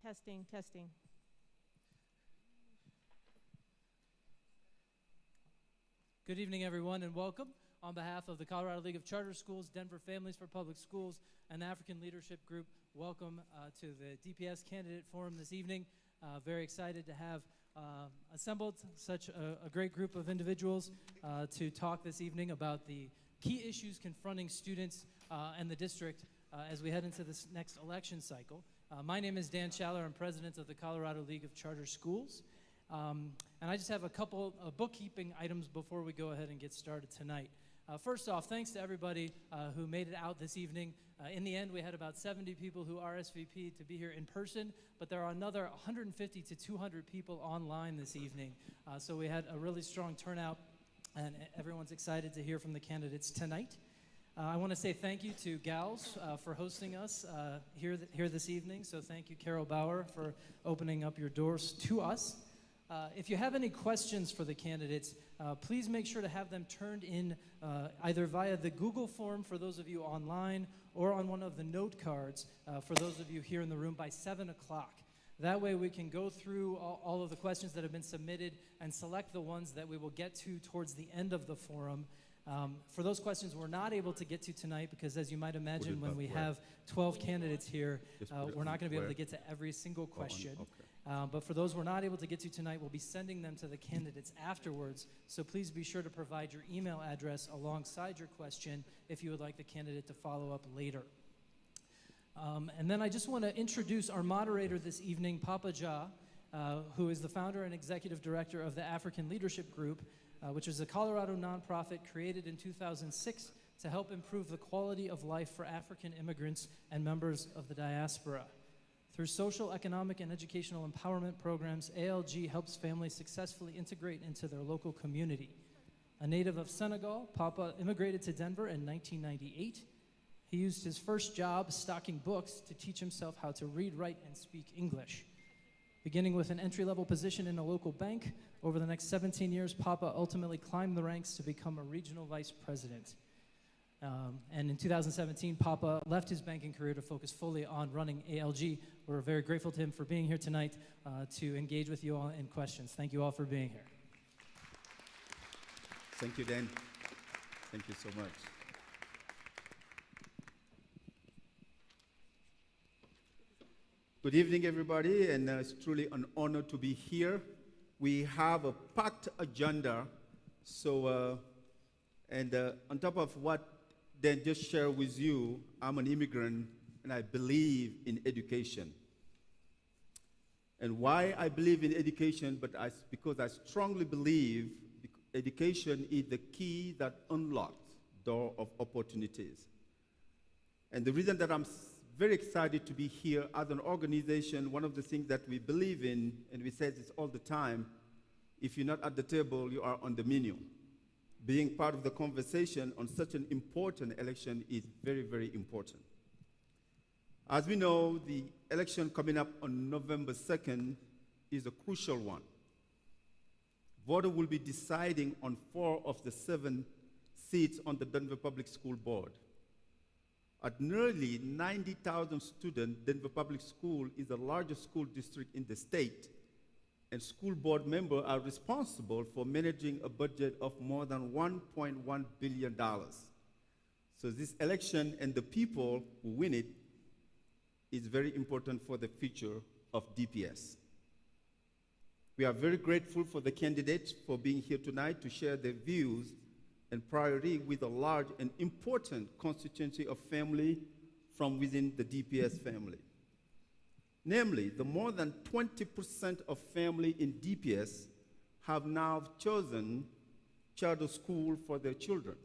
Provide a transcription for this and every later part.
Testing, testing. Good evening, everyone, and welcome. On behalf of the Colorado League of Charter Schools, Denver Families for Public Schools, and the African Leadership Group, welcome to the DPS Candidate Forum this evening. Very excited to have assembled such a great group of individuals to talk this evening about the key issues confronting students and the district as we head into this next election cycle. My name is Dan Schaller. I'm president of the Colorado League of Charter Schools. And I just have a couple of bookkeeping items before we go ahead and get started tonight. First off, thanks to everybody who made it out this evening. In the end, we had about 70 people who RSVP'd to be here in person, but there are another 150 to 200 people online this evening. So we had a really strong turnout, and everyone's excited to hear from the candidates tonight. I want to say thank you to Gals for hosting us here this evening. So thank you, Carol Bauer, for opening up your doors to us. If you have any questions for the candidates, please make sure to have them turned in either via the Google form for those of you online or on one of the note cards for those of you here in the room by 7 o'clock. That way we can go through all of the questions that have been submitted and select the ones that we will get to towards the end of the forum. For those questions we're not able to get to tonight, because as you might imagine, when we have 12 candidates here, we're not going to be able to get to every single question. But for those we're not able to get to tonight, we'll be sending them to the candidates afterwards. So please be sure to provide your email address alongside your question if you would like the candidate to follow up later. And then I just want to introduce our moderator this evening, Papa Ja, who is the founder and executive director of the African Leadership Group, which is a Colorado nonprofit created in 2006 to help improve the quality of life for African immigrants and members of the diaspora. Through social, economic, and educational empowerment programs, ALG helps families successfully integrate into their local community. A native of Senegal, Papa immigrated to Denver in 1998. He used his first job stocking books to teach himself how to read, write, and speak English. Beginning with an entry-level position in a local bank, over the next 17 years, Papa ultimately climbed the ranks to become a regional vice president. And in 2017, Papa left his banking career to focus fully on running ALG. We're very grateful to him for being here tonight to engage with you all in questions. Thank you all for being here. Thank you, Dan. Thank you so much. Good evening, everybody, and it's truly an honor to be here. We have a packed agenda, so, on top of what Dan just shared with you, I'm an immigrant, and I believe in education. And why I believe in education, because I strongly believe education is the key that unlocks door of opportunities. And the reason that I'm very excited to be here as an organization, one of the things that we believe in, and we say this all the time, if you're not at the table, you are on the menu. Being part of the conversation on such an important election is very, very important. As we know, the election coming up on November 2nd is a crucial one. Voters will be deciding on 4 of the 7 seats on the Denver Public School Board. At nearly 90,000 students, Denver Public School is the largest school district in the state, and school board members are responsible for managing a budget of more than $1.1 billion. So this election and the people who win it is very important for the future of DPS. We are very grateful for the candidates for being here tonight to share their views and priority with a large and important constituency of family from within the DPS family. Namely, the more than 20% of family in DPS have now chosen charter school for their children.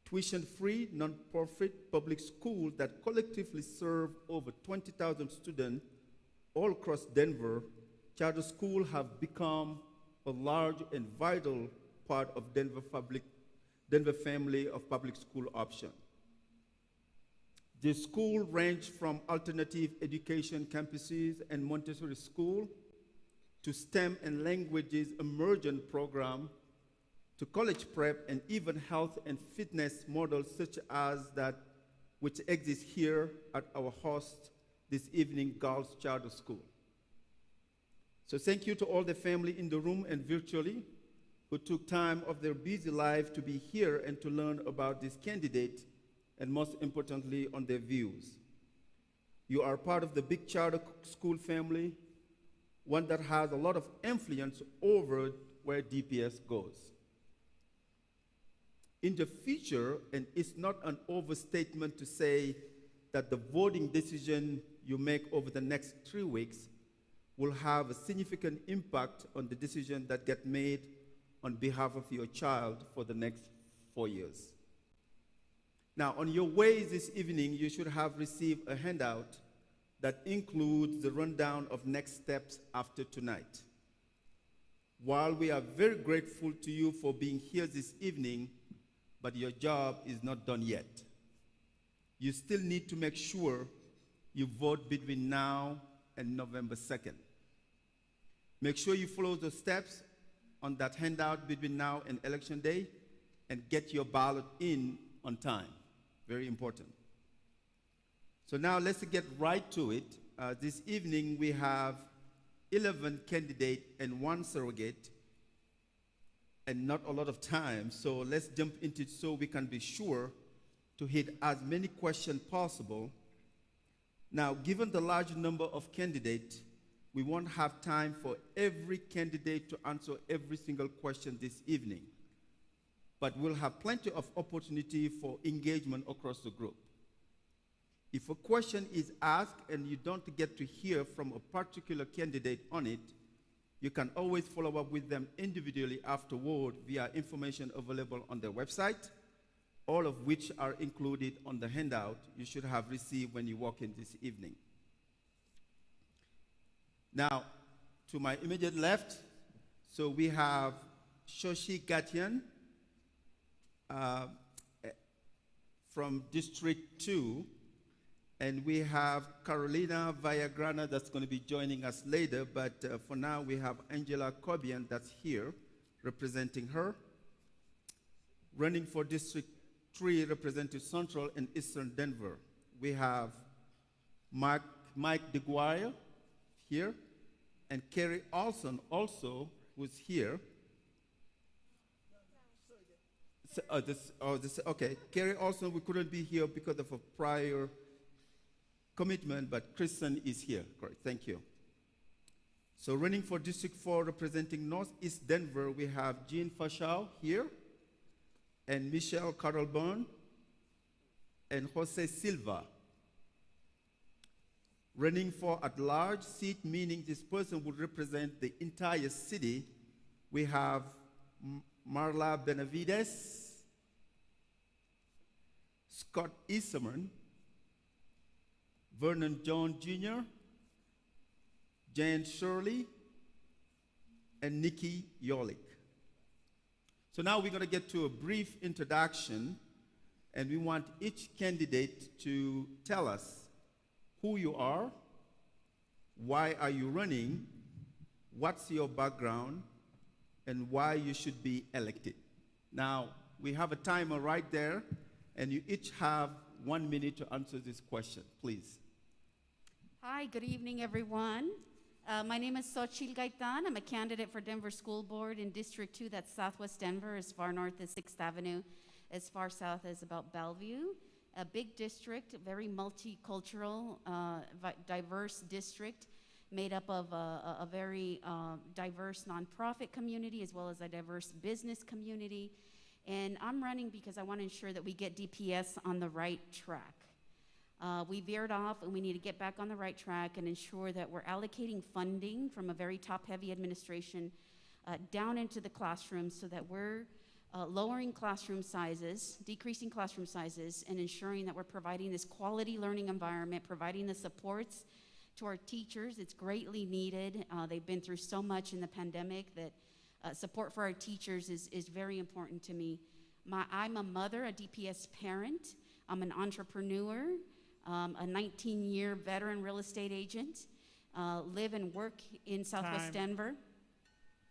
Tuition-free, non-profit public schools that collectively serve over 20,000 students all across Denver, charter schools have become a large and vital part of Denver family of public school option. The school range from alternative education campuses and Montessori school to STEM and languages immersion program to college prep and even health and fitness models such as that which exists here at our host, this evening, Girls Charter School. So thank you to all the family in the room and virtually who took time of their busy life to be here and to learn about this candidate, and most importantly, on their views. You are part of the big charter school family, one that has a lot of influence over where DPS goes. In the future, and it's not an overstatement to say that the voting decision you make over the next 3 weeks will have a significant impact on the decision that get made on behalf of your child for the next 4 years. Now, on your way this evening, you should have received a handout that includes the rundown of next steps after tonight. While we are very grateful to you for being here this evening, but your job is not done yet. You still need to make sure you vote between now and November 2nd. Make sure you follow the steps on that handout between now and Election Day and get your ballot in on time. Very important. So now let's get right to it. This evening we have 11 candidates and 1 surrogate, and not a lot of time, so let's jump into it so we can be sure to hit as many questions possible. Now, given the large number of candidates, we won't have time for every candidate to answer every single question this evening, but we'll have plenty of opportunity for engagement across the group. If a question is asked and you don't get to hear from a particular candidate on it, you can always follow up with them individually afterward via information available on their website, all of which are included on the handout you should have received when you walk in this evening. Now, to my immediate left, so we have Shoshi Gatian from District 2, and we have Carolina Villagrana that's going to be joining us later, but for now we have Angela Cobian that's here representing her. Running for District 3, representing Central and Eastern Denver, we have Mike Degear here, and Kerry Olson also, who's here. Okay, Kerry Olson, we couldn't be here because of a prior commitment, but Kristen is here. Correct, thank you. So running for District 4, representing Northeast Denver, we have Jeannie Fascha here, and Michelle Carlburn, and Jose Silva. Running for at-large seat, meaning this person would represent the entire city, we have Marla Benavides, Scott Esserman, Vernon Jones Jr., Jan Shirley, and Nikki Yalak. So now we're going to get to a brief introduction, and we want each candidate to tell us who you are, why are you running, what's your background, and why you should be elected. Now, we have a timer right there, and you each have 1 minute to answer this question, please. Hi, good evening, everyone. My name is Xochitl Gaitan. I'm a candidate for Denver School Board in District 2, that's Southwest Denver, as far north as 6th Avenue, as far south as about Bellevue. A big district, very multicultural, diverse district, made up of a very diverse nonprofit community as well as a diverse business community. And I'm running because I want to ensure that we get DPS on the right track. We veered off and we need to get back on the right track and ensure that we're allocating funding from a very top-heavy administration down into the classroom so that we're lowering classroom sizes, decreasing classroom sizes, and ensuring that we're providing this quality learning environment, providing the supports to our teachers. It's greatly needed. They've been through so much in the pandemic that support for our teachers is very important to me. I'm a mother, a DPS parent. I'm an entrepreneur, a 19-year veteran real estate agent, live and work in Southwest Denver.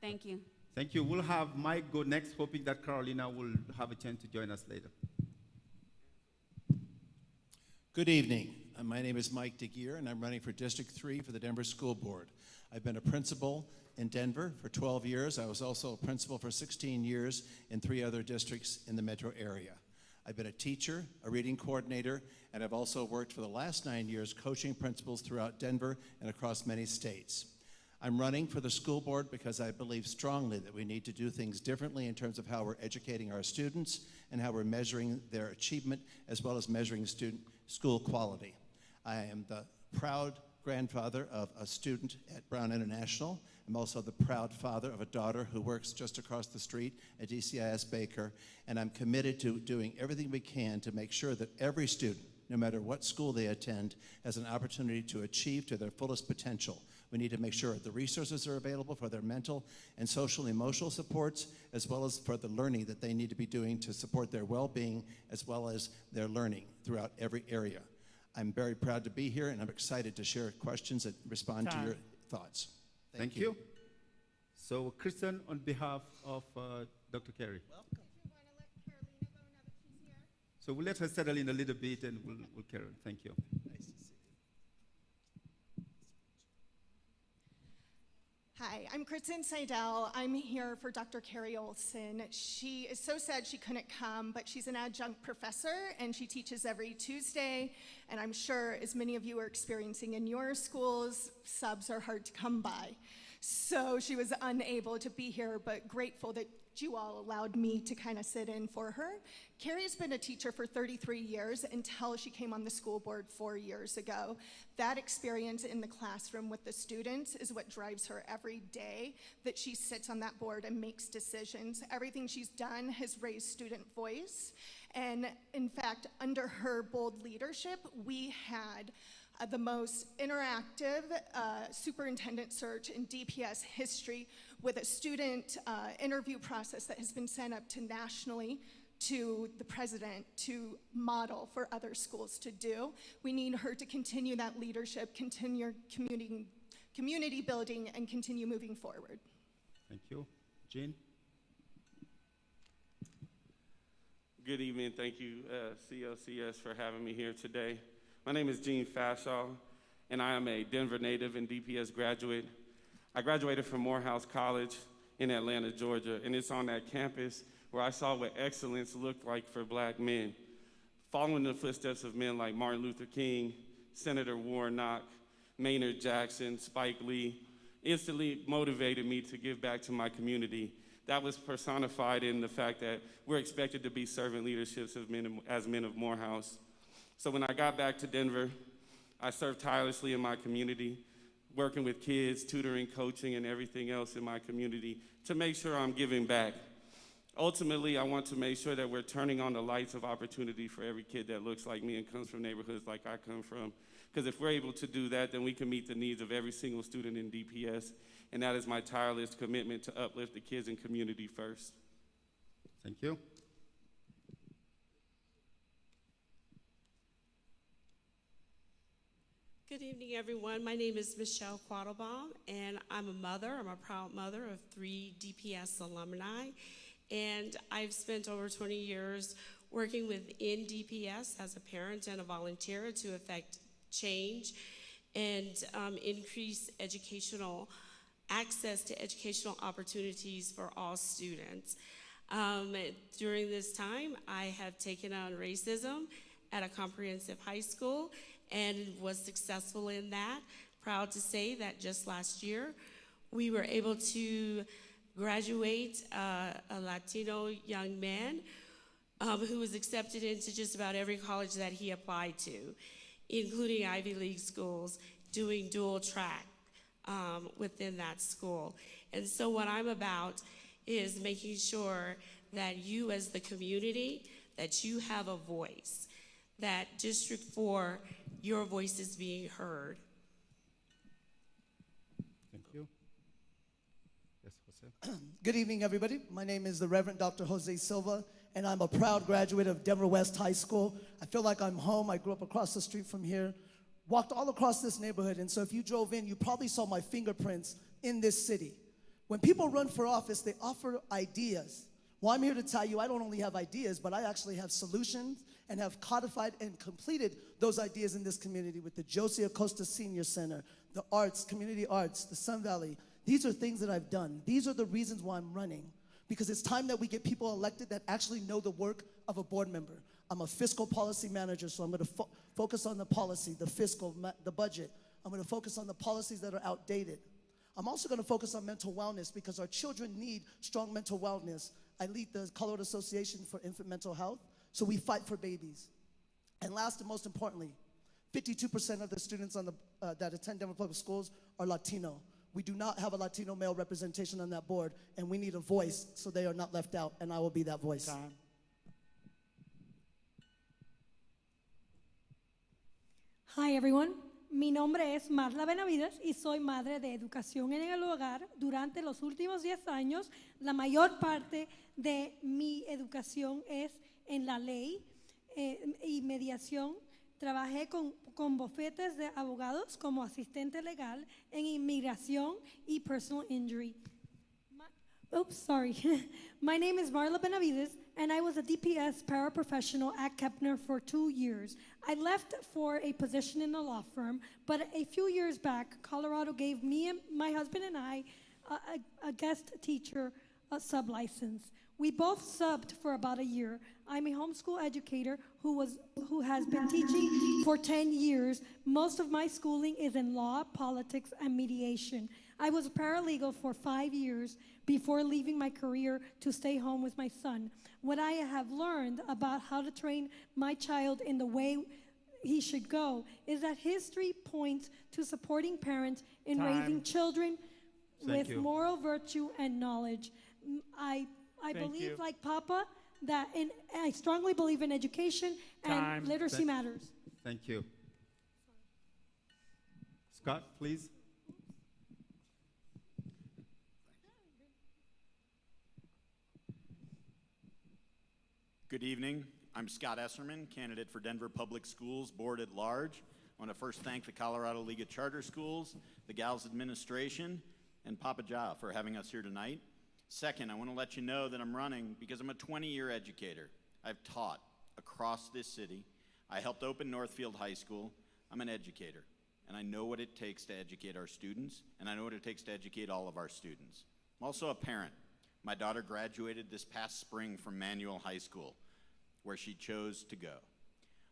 Thank you. Thank you. We'll have Mike go next, hoping that Carolina will have a chance to join us later. Good evening. My name is Mike Degear, and I'm running for District 3 for the Denver School Board. I've been a principal in Denver for 12 years. I was also a principal for 16 years in 3 other districts in the metro area. I've been a teacher, a reading coordinator, and I've also worked for the last 9 years coaching principals throughout Denver and across many states. I'm running for the school board because I believe strongly that we need to do things differently in terms of how we're educating our students and how we're measuring their achievement as well as measuring school quality. I am the proud grandfather of a student at Brown International. I'm also the proud father of a daughter who works just across the street at DCIS Baker, and I'm committed to doing everything we can to make sure that every student, no matter what school they attend, has an opportunity to achieve to their fullest potential. We need to make sure the resources are available for their mental and social and emotional supports, as well as for the learning that they need to be doing to support their well-being, as well as their learning throughout every area. I'm very proud to be here, and I'm excited to share questions and respond to your thoughts. Thank you. So, Kristen, on behalf of Dr. Carey. Welcome. If you want to let Carolina go now that she's here. So we'll let her settle in a little bit, and we'll carry on. Thank you. Nice to see you. Hi, I'm Kristen Seidel. I'm here for Dr. Carey Olson. She is so sad she couldn't come, but she's an adjunct professor, and she teaches every Tuesday. And I'm sure, as many of you are experiencing in your schools, subs are hard to come by. So she was unable to be here, but grateful that you all allowed me to kind of sit in for her. Carrie's been a teacher for 33 years until she came on the school board 4 years ago. That experience in the classroom with the students is what drives her every day, that she sits on that board and makes decisions. Everything she's done has raised student voice. And in fact, under her bold leadership, we had the most interactive superintendent search in DPS history, with a student interview process that has been sent up to nationally to the president to model for other schools to do. We need her to continue that leadership, continue community building, and continue moving forward. Thank you. Jean? Good evening. Thank you, CLCS, for having me here today. My name is Jeannie Fascha, and I am a Denver native and DPS graduate. I graduated from Morehouse College in Atlanta, Georgia, and it's on that campus where I saw what excellence looked like for Black men. Following the footsteps of men like Martin Luther King, Senator Warnock, Maynard Jackson, Spike Lee, instantly motivated me to give back to my community. That was personified in the fact that we're expected to be servant leaderships as men of Morehouse. So when I got back to Denver, I served tirelessly in my community, working with kids, tutoring, coaching, and everything else in my community to make sure I'm giving back. Ultimately, I want to make sure that we're turning on the lights of opportunity for every kid that looks like me and comes from neighborhoods like I come from. Because if we're able to do that, then we can meet the needs of every single student in DPS. And that is my tireless commitment to uplift the kids and community first. Thank you. Good evening, everyone. My name is Michelle Quattlebaum, and I'm a mother. I'm a proud mother of 3 DPS alumni, and I've spent over 20 years working within DPS as a parent and a volunteer to affect change and increase educational access to educational opportunities for all students. During this time, I have taken on racism at a comprehensive high school and was successful in that. Proud to say that just last year, we were able to graduate a Latino young man who was accepted into just about every college that he applied to, including Ivy League schools, doing dual track within that school. And so what I'm about is making sure that you as the community, that you have a voice, that District 4, your voice is being heard. Thank you. Yes, Jose. Good evening, everybody. My name is the Reverend Dr. Jose Silva, and I'm a proud graduate of Denver West High School. I feel like I'm home. I grew up across the street from here, walked all across this neighborhood, and so if you drove in, you probably saw my fingerprints in this city. When people run for office, they offer ideas. Well, I'm here to tell you I don't only have ideas, but I actually have solutions and have codified and completed those ideas in this community with the Josie Acosta Senior Center, the arts, community arts, the Sun Valley. These are things that I've done. These are the reasons why I'm running, because it's time that we get people elected that actually know the work of a board member. I'm a fiscal policy manager, so I'm going to focus on the policy, the fiscal, the budget. I'm going to focus on the policies that are outdated. I'm also going to focus on mental wellness because our children need strong mental wellness. I lead the Colorado Association for Infant Mental Health, so we fight for babies. And last and most importantly, 52% of the students on that attend Denver Public Schools are Latino. We do not have a Latino male representation on that board, and we need a voice so they are not left out, and I will be that voice. Time. Hi everyone. Mi nombre es Marla Benavides y soy madre de educación en el hogar. Durante los últimos 10 años, la mayor parte de mi educación es en la ley y mediación. Trabajé con bufetes de abogados como asistente legal en inmigración y personal injury. My name is Marla Benavides, and I was a DPS paraprofessional at Kepner for 2 years. I left for a position in a law firm, but a few years back, Colorado gave me and my husband and I a guest teacher sub-license. We both subbed for about a year. I'm a homeschool educator who has been teaching for 10 years. Most of my schooling is in law, politics, and mediation. I was a paralegal for 5 years before leaving my career to stay home with my son. What I have learned about how to train my child in the way he should go is that history points to supporting parents in raising children with moral virtue and knowledge. I believe, like Papa, that I strongly believe in education and literacy matters. Thank you. Scott, please. Good evening. I'm Scott Esserman, candidate for Denver Public Schools Board at Large. I want to first thank the Colorado League of Charter Schools, the GALS administration, and Papa Ja for having us here tonight. Second, I want to let you know that I'm running because I'm a 20-year educator. I've taught across this city. I helped open Northfield High School. I'm an educator, and I know what it takes to educate our students, and I know what it takes to educate all of our students. I'm also a parent. My daughter graduated this past spring from Manual High School, where she chose to go.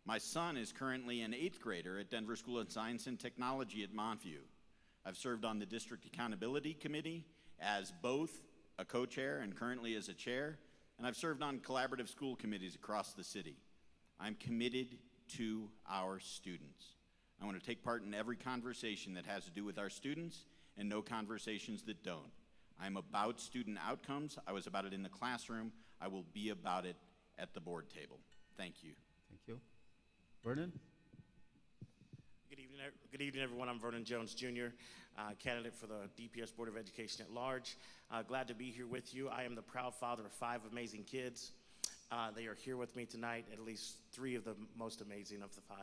My son is currently an 8th grader at Denver School of Science and Technology at Montview. I've served on the District Accountability Committee as both a co-chair and currently as a chair, and I've served on collaborative school committees across the city. I'm committed to our students. I want to take part in every conversation that has to do with our students and no conversations that don't. I'm about student outcomes. I was about it in the classroom. I will be about it at the board table. Thank you. Thank you. Vernon? Good evening, everyone. I'm Vernon Jones, Jr., candidate for the DPS Board of Education at Large. Glad to be here with you. I am the proud father of 5 amazing kids. They are here with me tonight, at least 3 of the most amazing of the 5.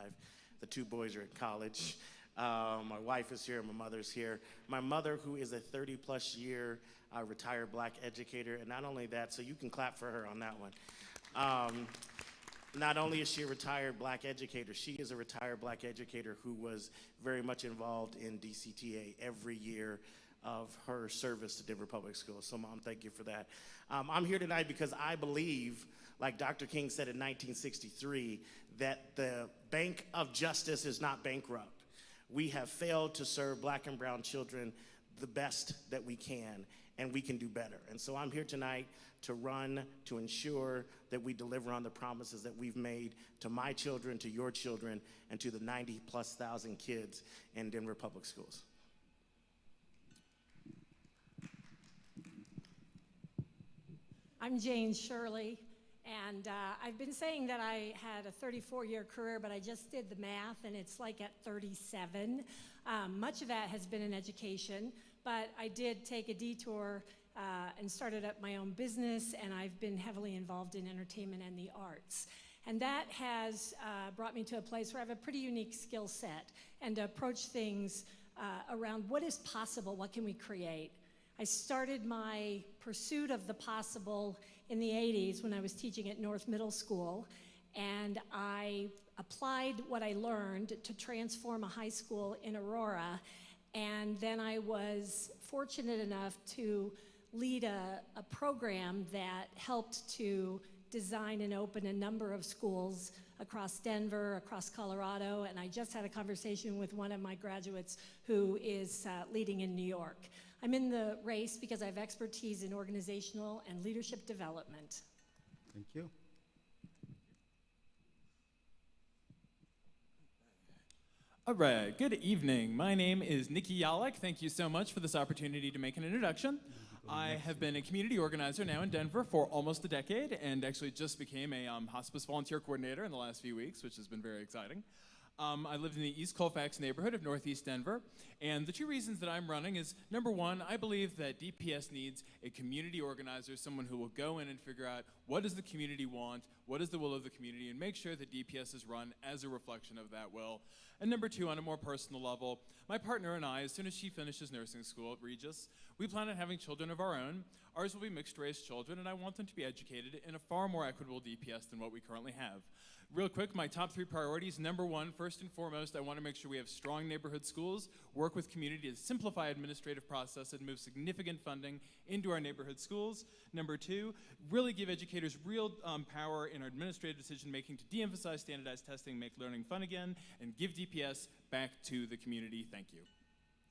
The 2 boys are in college. My wife is here, my mother's here. My mother, who is a 30-plus year retired black educator, and not only that, so you can clap for her on that one. Not only is she a retired black educator, she is a retired black educator who was very much involved in DCTA every year of her service to Denver Public Schools. So, Mom, thank you for that. I'm here tonight because I believe, like Dr. King said in 1963, that the Bank of Justice is not bankrupt. We have failed to serve black and brown children the best that we can, and we can do better. And so I'm here tonight to run to ensure that we deliver on the promises that we've made to my children, to your children, and to the 90+ thousand kids in Denver Public Schools. I'm Jane Shirley, and I've been saying that I had a 34-year career, but I just did the math, and it's like at 37. Much of that has been in education, but I did take a detour and started up my own business, and I've been heavily involved in entertainment and the arts. And that has brought me to a place where I have a pretty unique skill set and to approach things around what is possible, what can we create. I started my pursuit of the possible in the 80s when I was teaching at North Middle School, and I applied what I learned to transform a high school in Aurora, and then I was fortunate enough to lead a program that helped to design and open a number of schools across Denver, across Colorado, and I just had a conversation with one of my graduates who is leading in New York. I'm in the race because I have expertise in organizational and leadership development. Thank you. All right, good evening. My name is Nikki Yalak. Thank you so much for this opportunity to make an introduction. I have been a community organizer now in Denver for almost a decade and actually just became a hospice volunteer coordinator in the last few weeks, which has been very exciting. I live in the East Colfax neighborhood of Northeast Denver, and the two reasons that I'm running is, number one, I believe that DPS needs a community organizer, someone who will go in and figure out what does the community want, what is the will of the community, and make sure that DPS is run as a reflection of that will. And number two, on a more personal level, my partner and I, as soon as she finishes nursing school at Regis, we plan on having children of our own. Ours will be mixed-race children, and I want them to be educated in a far more equitable DPS than what we currently have. Real quick, my top three priorities. Number one, first and foremost, I want to make sure we have strong neighborhood schools, work with community to simplify administrative process and move significant funding into our neighborhood schools. Number two, really give educators real power in our administrative decision-making to de-emphasize standardized testing, make learning fun again, and give DPS back to the community. Thank you.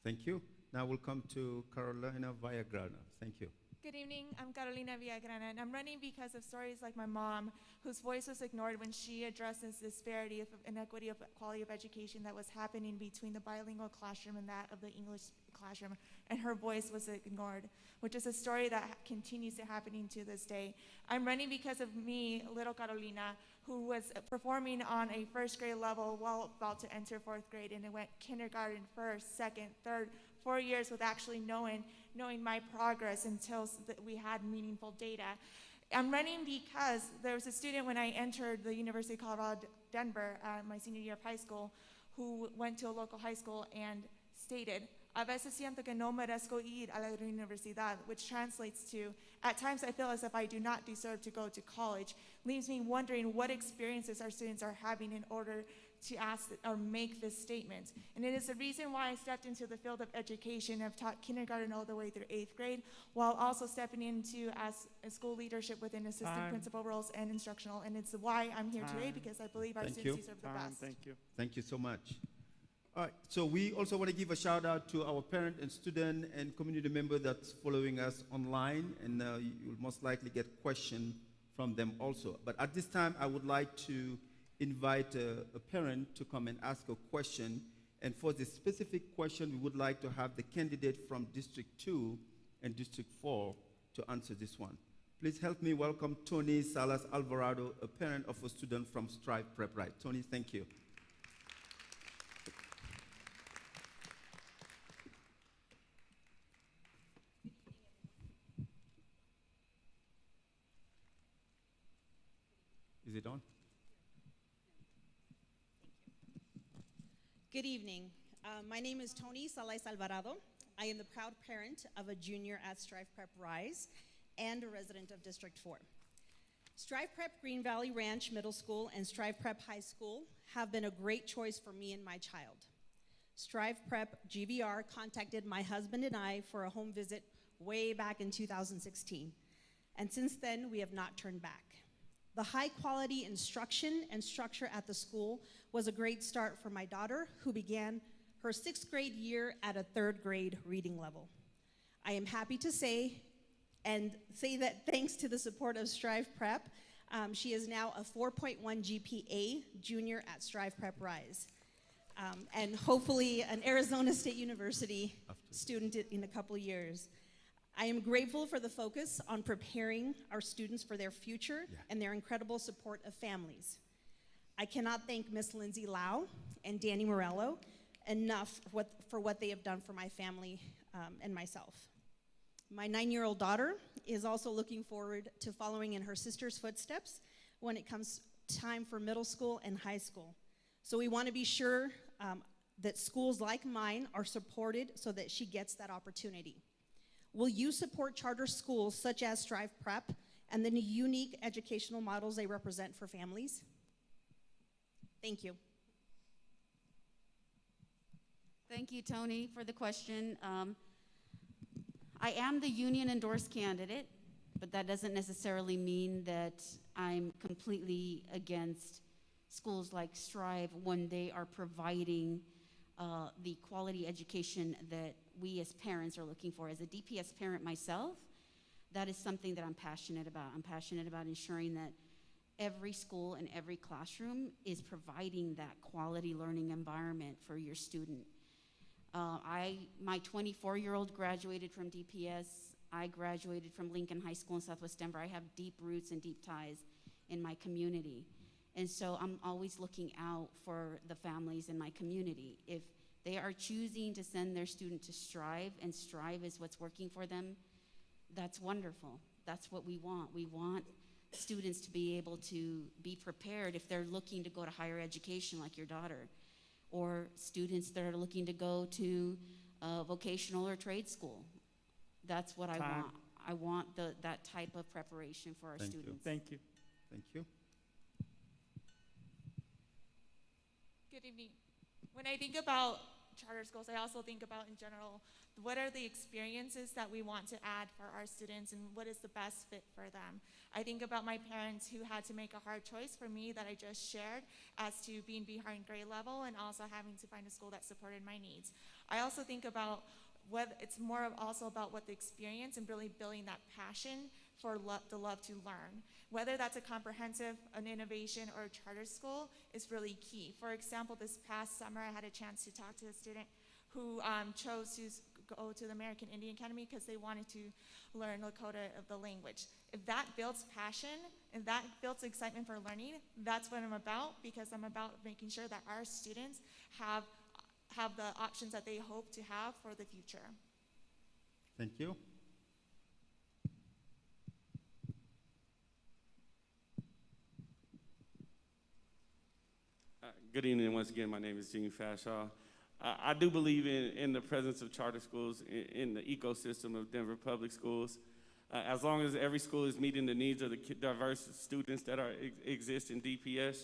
Thank you. Now we'll come to Carolina Villagrana. Thank you. Good evening, I'm Carolina Villagrana, and I'm running because of stories like my mom, whose voice was ignored when she addressed this disparity of inequity of quality of education that was happening between the bilingual classroom and that of the English classroom, and her voice was ignored, which is a story that continues to happening to this day. I'm running because of me, little Carolina, who was performing on a first grade level while about to enter fourth grade, and it went kindergarten, first, second, third, 4 years with actually knowing my progress until we had meaningful data. I'm running because there was a student when I entered the University of Colorado, Denver, my senior year of high school, who went to a local high school and stated, "A veces siento que no merezco ir a la universidad," which translates to, "At times I feel as if I do not deserve to go to college," leaves me wondering what experiences our students are having in order to ask or make this statement. And it is the reason why I stepped into the field of education. I've taught kindergarten all the way through 8th grade, while also stepping into as a school leadership within assistant principal roles and instructional. And it's why I'm here today, because I believe our students deserve the best. Thank you. Thank you so much. All right, so we also want to give a shout out to our parent and student and community member that's following us online, and you'll most likely get questions from them also. But at this time, I would like to invite a parent to come and ask a question. And for the specific question, we would like to have the candidate from District 2 and District 4 to answer this one. Please help me welcome Tony Salas Alvarado, a parent of a student from Strive Prep Right. Tony, thank you. Is it on? Good evening. My name is Tony Salas Alvarado. I am the proud parent of a junior at Strive Prep Rise and a resident of District 4. Strive Prep Green Valley Ranch Middle School and Strive Prep High School have been a great choice for me and my child. Strive Prep GVR contacted my husband and I for a home visit way back in 2016. And since then, we have not turned back. The high quality instruction and structure at the school was a great start for my daughter, who began her 6th grade year at a 3rd grade reading level. I am happy to say that thanks to the support of Strive Prep, she is now a 4.1 GPA junior at Strive Prep Rise, and hopefully an Arizona State University student in a couple years. I am grateful for the focus on preparing our students for their future and their incredible support of families. I cannot thank Miss Lindsay Lau and Danny Morello enough for what they have done for my family and myself. My 9-year-old daughter is also looking forward to following in her sister's footsteps when it comes time for middle school and high school. So we want to be sure that schools like mine are supported so that she gets that opportunity. Will you support charter schools such as Strive Prep and the unique educational models they represent for families? Thank you. Thank you, Tony, for the question. I am the union endorsed candidate, but that doesn't necessarily mean that I'm completely against schools like Strive when they are providing the quality education that we as parents are looking for. As a DPS parent myself, that is something that I'm passionate about. I'm passionate about ensuring that every school and every classroom is providing that quality learning environment for your student. My 24-year-old graduated from DPS. I graduated from Lincoln High School in Southwest Denver. I have deep roots and deep ties in my community. And so I'm always looking out for the families in my community. If they are choosing to send their student to Strive, and Strive is what's working for them, that's wonderful. That's what we want. We want students to be able to be prepared if they're looking to go to higher education like your daughter, or students that are looking to go to vocational or trade school. That's what I want. I want that type of preparation for our students. Thank you. Thank you. Good evening. When I think about charter schools, I also think about in general, what are the experiences that we want to add for our students and what is the best fit for them? I think about my parents who had to make a hard choice for me that I just shared as to being behind grade level and also having to find a school that supported my needs. I also think about what it's more of also about what the experience and really building that passion for the love to learn. Whether that's a comprehensive, an innovation, or a charter school is really key. For example, this past summer, I had a chance to talk to a student who chose to go to the American Indian Academy because they wanted to learn Lakota of the language. If that builds passion and that builds excitement for learning, that's what I'm about, because I'm about making sure that our students have the options that they hope to have for the future. Thank you. Good evening once again. My name is Jeannie Fascha. I do believe in the presence of charter schools in the ecosystem of Denver Public Schools. As long as every school is meeting the needs of the diverse students that exist in DPS.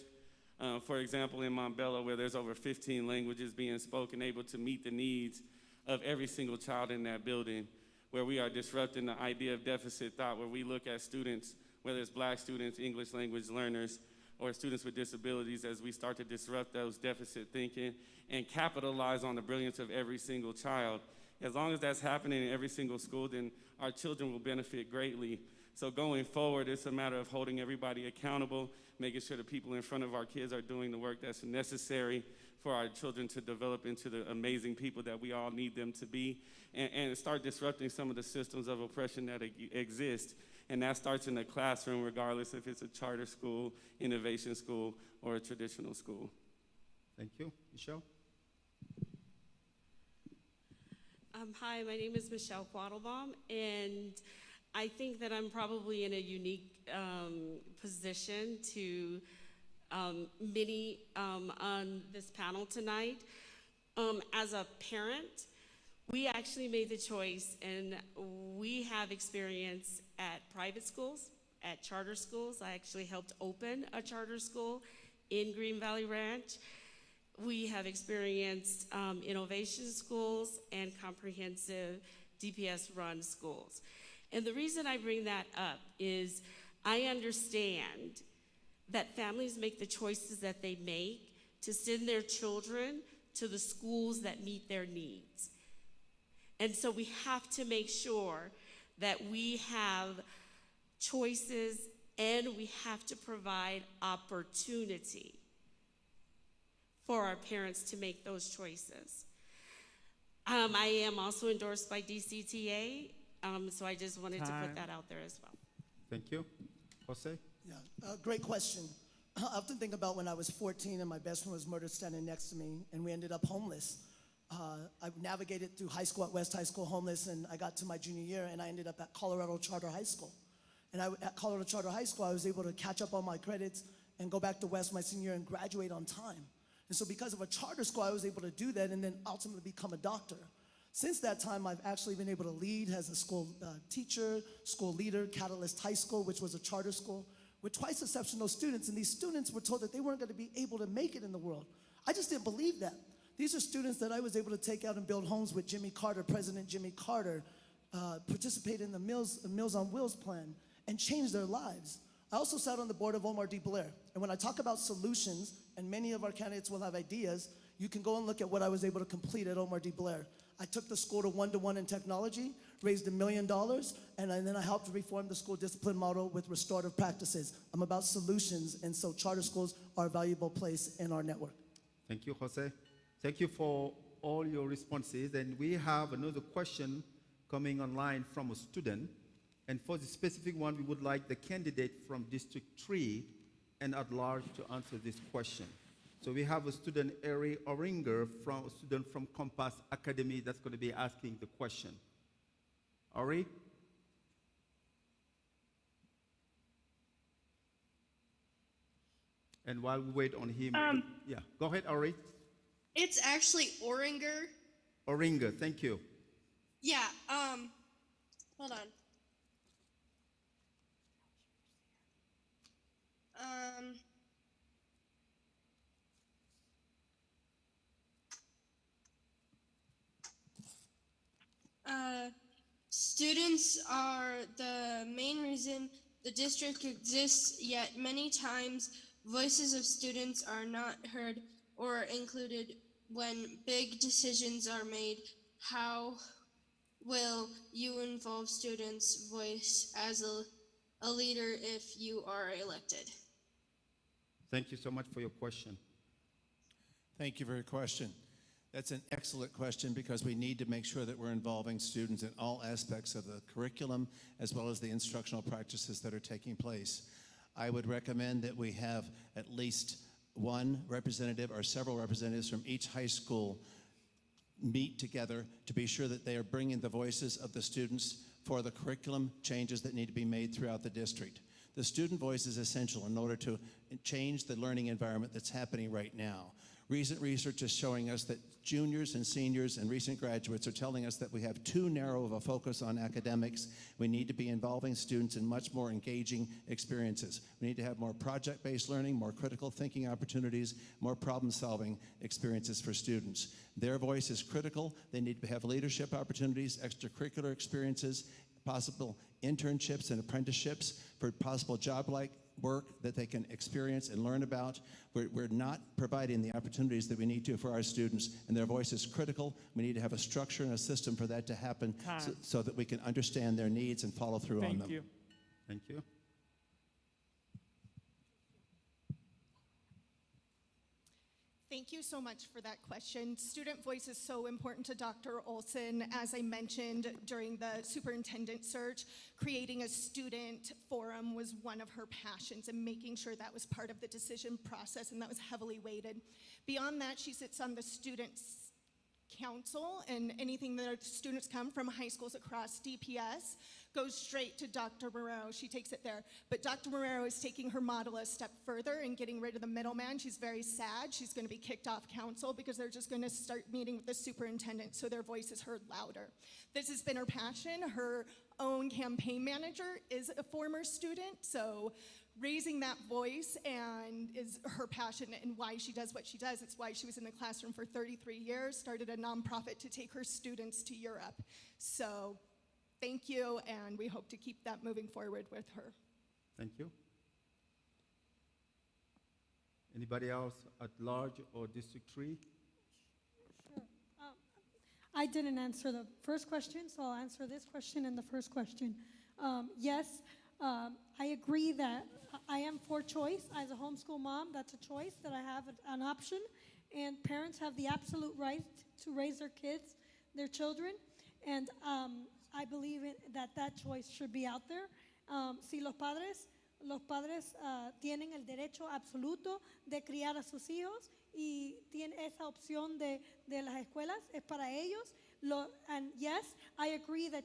For example, in Montbello, where there's over 15 languages being spoken, able to meet the needs of every single child in that building, where we are disrupting the idea of deficit thought, where we look at students, whether it's Black students, English language learners, or students with disabilities, as we start to disrupt those deficit thinking and capitalize on the brilliance of every single child. As long as that's happening in every single school, then our children will benefit greatly. So going forward, it's a matter of holding everybody accountable, making sure the people in front of our kids are doing the work that's necessary for our children to develop into the amazing people that we all need them to be, and start disrupting some of the systems of oppression that exist. And that starts in the classroom, regardless if it's a charter school, innovation school, or a traditional school. Thank you. Michelle? Hi, my name is Michelle Quattlebaum, and I think that I'm probably in a unique position to many on this panel tonight. As a parent, we actually made the choice, and we have experience at private schools, at charter schools. I actually helped open a charter school in Green Valley Ranch. We have experienced innovation schools and comprehensive DPS-run schools. And the reason I bring that up is I understand that families make the choices that they make to send their children to the schools that meet their needs. And so we have to make sure that we have choices and we have to provide opportunity for our parents to make those choices. I am also endorsed by DCTA, so I just wanted to put that out there as well. Thank you. Jose? Yeah, great question. I often think about when I was 14 and my best friend was murdered standing next to me, and we ended up homeless. I navigated through high school at West High School homeless, and I got to my junior year, and I ended up at Colorado Charter High School. And at Colorado Charter High School, I was able to catch up on my credits and go back to West my senior year and graduate on time. And so because of a charter school, I was able to do that and then ultimately become a doctor. Since that time, I've actually been able to lead as a school teacher, school leader, Catalyst High School, which was a charter school. with twice exceptional students, and these students were told that they weren't going to be able to make it in the world. I just didn't believe that. These are students that I was able to take out and build homes with Jimmy Carter, President Jimmy Carter, participate in the Meals on Wheels plan, and change their lives. I also sat on the board of Omar D. Blair, and when I talk about solutions, and many of our candidates will have ideas, you can go and look at what I was able to complete at Omar D. Blair. I took the school to one-to-one in technology, raised $1 million, and then I helped reform the school discipline model with restorative practices. I'm about solutions, and so charter schools are a valuable place in our network. Thank you, Jose. Thank you for all your responses. And we have another question coming online from a student. And for the specific one, we would like the candidate from District 3 and at large to answer this question. So we have a student, Ari Oringer, a student from Compass Academy, that's going to be asking the question. Ari? And while we wait on him, yeah, go ahead, Ari. It's actually Oringer. Oringer, thank you. Yeah, hold on. Students are the main reason the district exists, yet many times voices of students are not heard or included when big decisions are made. How will you involve students' voice as a leader if you are elected? Thank you so much for your question. Thank you for your question. That's an excellent question because we need to make sure that we're involving students in all aspects of the curriculum as well as the instructional practices that are taking place. I would recommend that we have at least one representative or several representatives from each high school meet together to be sure that they are bringing the voices of the students for the curriculum changes that need to be made throughout the district. The student voice is essential in order to change the learning environment that's happening right now. Recent research is showing us that juniors and seniors and recent graduates are telling us that we have too narrow of a focus on academics. We need to be involving students in much more engaging experiences. We need to have more project-based learning, more critical thinking opportunities, more problem-solving experiences for students. Their voice is critical. They need to have leadership opportunities, extracurricular experiences, possible internships and apprenticeships for possible job-like work that they can experience and learn about. We're not providing the opportunities that we need to for our students, and their voice is critical. We need to have a structure and a system for that to happen so that we can understand their needs and follow through on them. Thank you. Thank you. Thank you so much for that question. Student voice is so important to Dr. Olson. As I mentioned during the superintendent search, creating a student forum was one of her passions and making sure that was part of the decision process, and that was heavily weighted. Beyond that, she sits on the students' council, and anything that our students come from high schools across DPS goes straight to Dr. Moreau. She takes it there. But Dr. Moreau is taking her model a step further and getting rid of the middleman. She's very sad. She's going to be kicked off council because they're just going to start meeting with the superintendent so their voice is heard louder. This has been her passion. Her own campaign manager is a former student, so raising that voice and is her passion and why she does what she does. It's why she was in the classroom for 33 years, started a nonprofit to take her students to Europe. So thank you, and we hope to keep that moving forward with her. Thank you. Anybody else at large or District 3? Sure. I didn't answer the first question, so I'll answer this question and the first question. Yes, I agree that I am for choice. As a homeschool mom, that's a choice that I have an option, and parents have the absolute right to raise their kids, their children, and I believe that choice should be out there. Si los padres tienen el derecho absoluto de criar a sus hijos y tienen esa opción de las escuelas, es para ellos. And yes, I agree that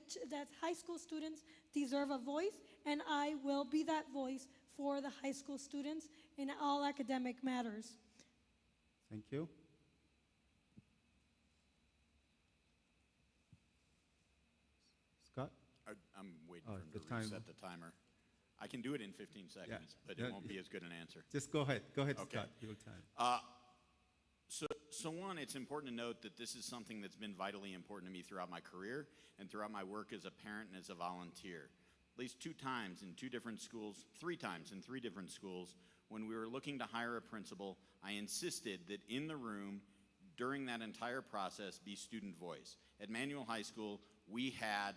high school students deserve a voice, and I will be that voice for the high school students in all academic matters. Thank you. Scott? I'm waiting Oh, for him the to timer. reset the timer. I can do it in 15 seconds, but it won't be as good an answer. Just go ahead. Go ahead, Okay. Scott. Your time. So one, it's important to note that this is something that's been vitally important to me throughout my career and throughout my work as a parent and as a volunteer. At least 2 times in 2 different schools, 3 times in 3 different schools, when we were looking to hire a principal, I insisted that in the room during that entire process be student voice. At Manual High School, we had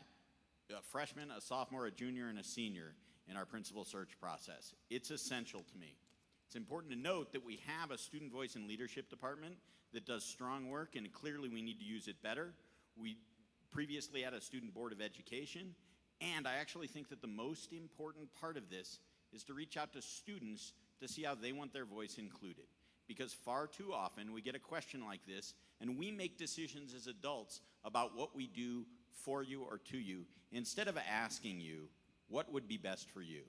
a freshman, a sophomore, a junior, and a senior in our principal search process. It's essential to me. It's important to note that we have a student voice and leadership department that does strong work, and clearly we need to use it better. We previously had a student board of education, and I actually think that the most important part of this is to reach out to students to see how they want their voice included. Because far too often we get a question like this, and we make decisions as adults about what we do for you or to you, instead of asking you what would be best for you.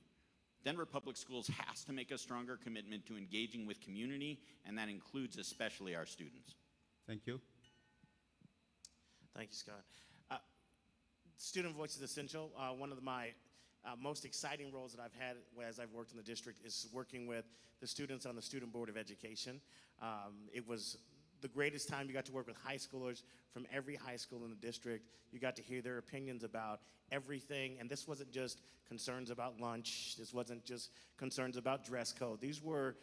Denver Public Schools has to make a stronger commitment to engaging with community, and that includes especially our students. Thank you. Thank you, Scott. Student voice is essential. One of my most exciting roles that I've had as I've worked in the district is working with the students on the Student Board of Education. It was the greatest time. You got to work with high schoolers from every high school in the district. You got to hear their opinions about everything, and this wasn't just concerns about lunch. This wasn't just concerns about dress code. These were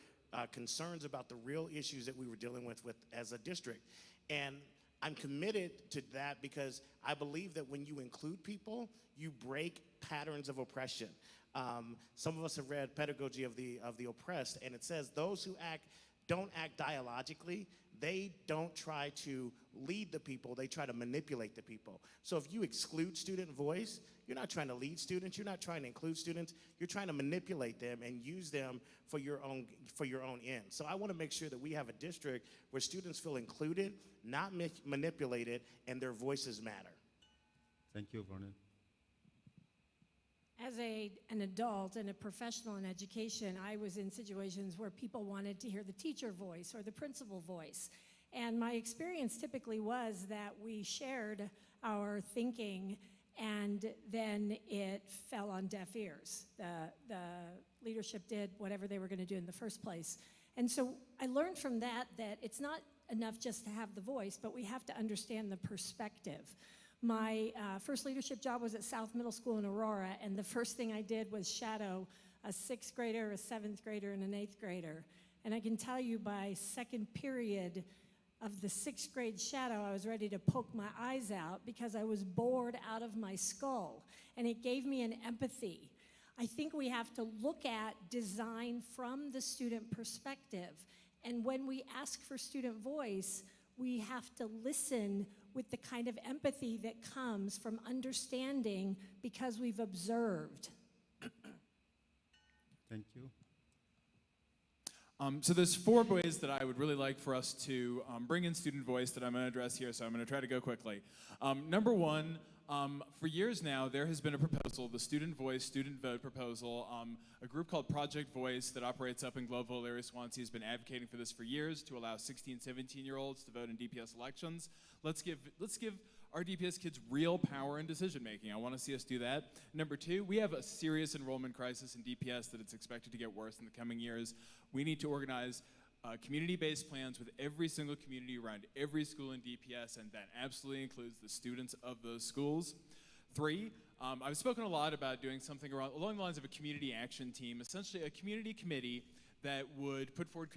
concerns about the real issues that we were dealing with as a district. And I'm committed to that because I believe that when you include people, you break patterns of oppression. Some of us have read Pedagogy of the Oppressed, and it says those who don't act dialogically, they don't try to lead the people, they try to manipulate the people. So if you exclude student voice, you're not trying to lead students, you're not trying to include students, you're trying to manipulate them and use them for your own end. So I want to make sure that we have a district where students feel included, not manipulated, and their voices matter. Thank you, Vernon. As an adult and a professional in education, I was in situations where people wanted to hear the teacher voice or the principal voice. And my experience typically was that we shared our thinking and then it fell on deaf ears. The leadership did whatever they were going to do in the first place. And so I learned from that it's not enough just to have the voice, but we have to understand the perspective. My first leadership job was at South Middle School in Aurora, and the first thing I did was shadow a 6th grader, a 7th grader, and an 8th grader. And I can tell you by second period of the 6th grade shadow, I was ready to poke my eyes out because I was bored out of my skull, and it gave me an empathy. I think we have to look at design from the student perspective, and when we ask for student voice, we have to listen with the kind of empathy that comes from understanding because we've observed. Thank you. So there's 4 ways that I would really like for us to bring in student voice that I'm going to address here, so I'm going to try to go quickly. Number 1, for years now, there has been a proposal, the Student Voice, Student Vote proposal. A group called Project Voice that operates up in Globeville, area Swansea, has been advocating for this for years to allow 16, 17-year-olds to vote in DPS elections. Let's give our DPS kids real power in decision making. I want to see us do that. Number 2, we have a serious enrollment crisis in DPS that it's expected to get worse in the coming years. We need to organize community-based plans with every single community around every school in DPS, and that absolutely includes the students of those schools. 3, I've spoken a lot about doing something along the lines of a community action team, essentially a community committee that would put forward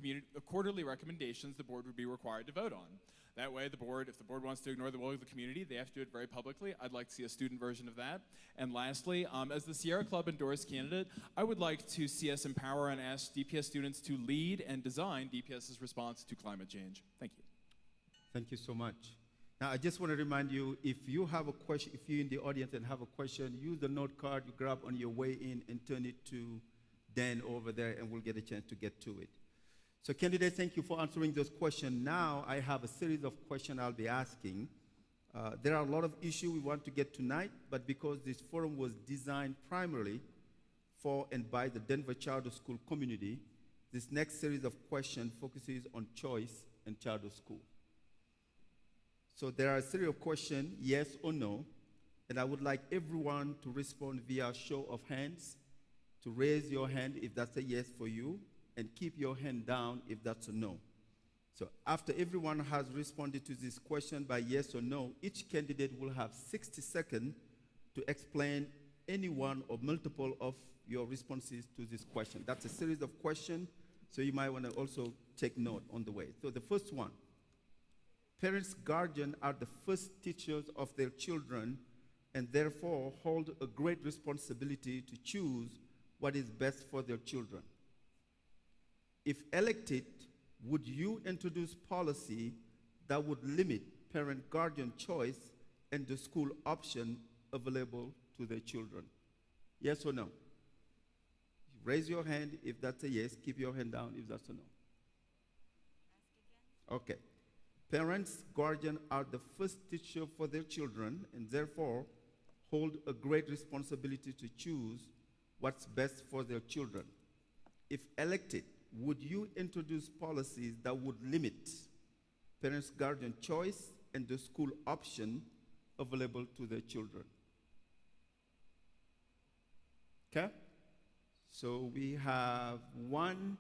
quarterly recommendations the board would be required to vote on. That way, if the board wants to ignore the will of the community, they have to do it very publicly. I'd like to see a student version of that. And lastly, as the Sierra Club endorsed candidate, I would like to see us empower and ask DPS students to lead and design DPS's response to climate change. Thank you. Thank you so much. Now, I just want to remind you, if you have a question, if you're in the audience and have a question, use the note card you grab on your way in and turn it to Dan over there, and we'll get a chance to get to it. So candidates, thank you for answering those questions. Now I have a series of questions I'll be asking. There are a lot of issues we want to get tonight, but because this forum was designed primarily for and by the Denver Charter School community, this next series of questions focuses on choice and charter school. So there are a series of questions, yes or no, and I would like everyone to respond via show of hands to raise your hand if that's a yes for you, and keep your hand down if that's a no. So after everyone has responded to this question by yes or no, each candidate will have 60 seconds to explain any one or multiple of your responses to this question. That's a series of questions, so you might want to also take note on the way. So the first one, parents, guardians are the first teachers of their children and therefore hold a great responsibility to choose what is best for their children. If elected, would you introduce policy that would limit parent-guardian choice and the school option available to their children? Yes or no? Raise your hand if that's a yes. Keep your hand down if that's a no. Okay. Parents, guardians are the first teacher for their children and therefore hold a great responsibility to choose what's best for their children. If elected, would you introduce policies that would limit parents' guardian choice and the school option available to their children? Okay? So we have one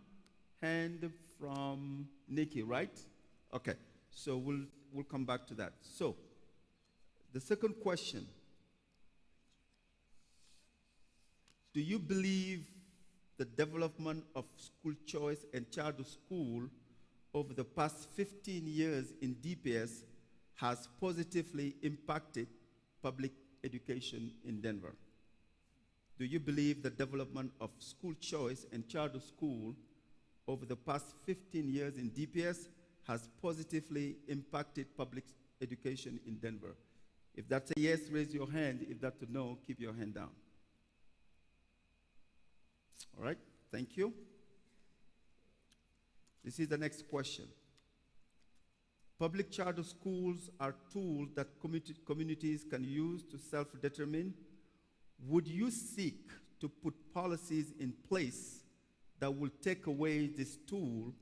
hand from Nikki, right? Okay. So we'll come back to that. So the second question, do you believe the development of school choice and charter school over the past 15 years in DPS has positively impacted public education in Denver? Do you believe the development of school choice and charter school over the past 15 years in DPS has positively impacted public education in Denver? If that's a yes, raise your hand. If that's a no, keep your hand down. All right, thank you. This is the next question. Public charter schools are tools that communities can use to self-determine. Would you seek to put policies in place that will take away this tool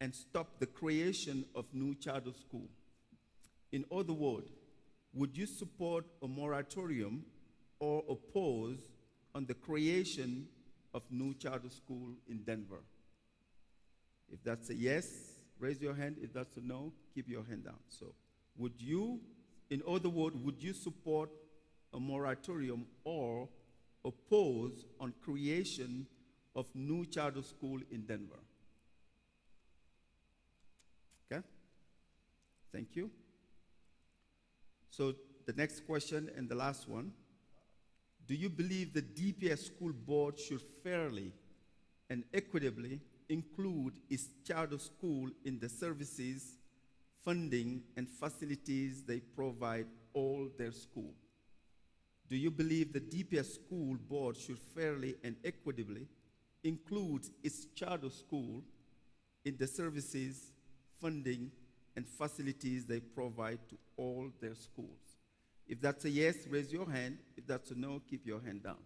and stop the creation of new charter schools? In other words, would you support a moratorium or oppose on the creation of new charter school in Denver? If that's a yes, raise your hand. If that's a no, keep your hand down. So would you, in other words, would you support a moratorium or oppose on creation of new charter school in Denver? Okay, thank you. So the next question and the last one, do you believe the DPS school board should fairly and equitably include its charter school in the services, funding, and facilities they provide all their schools? Do you believe the DPS school board should fairly and equitably include its charter school in the services, funding, and facilities they provide to all their schools? If that's a yes, raise your hand. If that's a no, keep your hand down.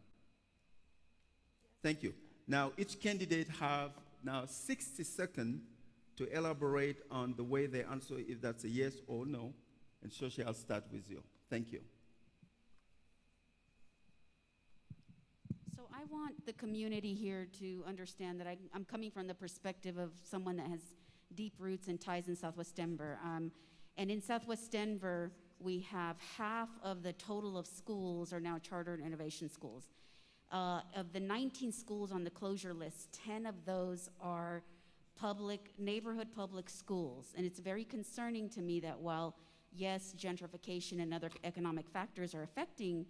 Thank you. Now, each candidate have now 60 seconds to elaborate on the way they answer, if that's a yes or no. And Shirley, I'll start with you. Thank you. So I want the community here to understand that I'm coming from the perspective of someone that has deep roots and ties in Southwest Denver. And in Southwest Denver, we have half of the total of schools are now charter and innovation schools. Of the 19 schools on the closure list, 10 of those are neighborhood public schools. And it's very concerning to me that while, yes, gentrification and other economic factors are affecting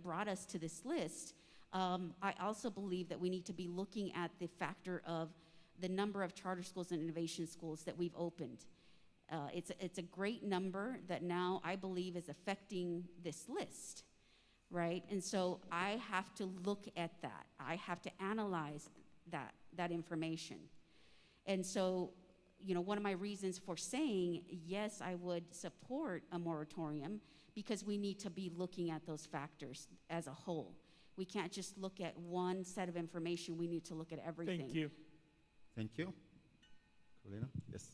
brought us to this list, I also believe that we need to be looking at the factor of the number of charter schools and innovation schools that we've opened. It's a great number that now I believe is affecting this list, right? And so I have to look at that. I have to analyze that information. And so, one of my reasons for saying, yes, I would support a moratorium, because we need to be looking at those factors as a whole. We can't just look at one set of information. We need to look at everything. Thank you. Thank you. Carolina? Yes.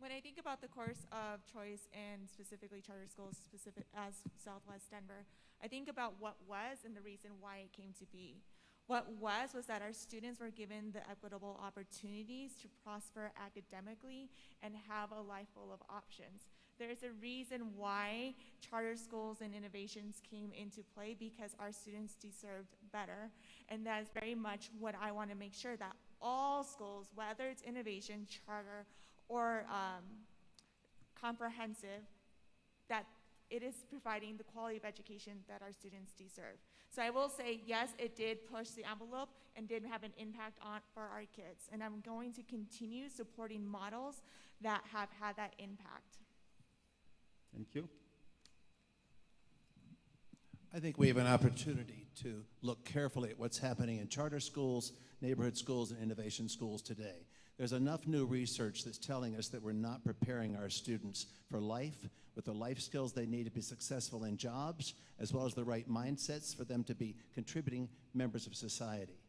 When I think about the course of choice and specifically charter schools, specific as Southwest Denver, I think about what was and the reason why it came to be. What was that our students were given the equitable opportunities to prosper academically and have a life full of options. There's a reason why charter schools and innovations came into play, because our students deserved better. And that is very much what I want to make sure, that all schools, whether it's innovation, charter, or comprehensive, that it is providing the quality of education that our students deserve. So I will say, yes, it did push the envelope and did have an impact for our kids. And I'm going to continue supporting models that have had that impact. Thank you. I think we have an opportunity to look carefully at what's happening in charter schools, neighborhood schools, and innovation schools today. There's enough new research that's telling us that we're not preparing our students for life with the life skills they need to be successful in jobs, as well as the right mindsets for them to be contributing members of society.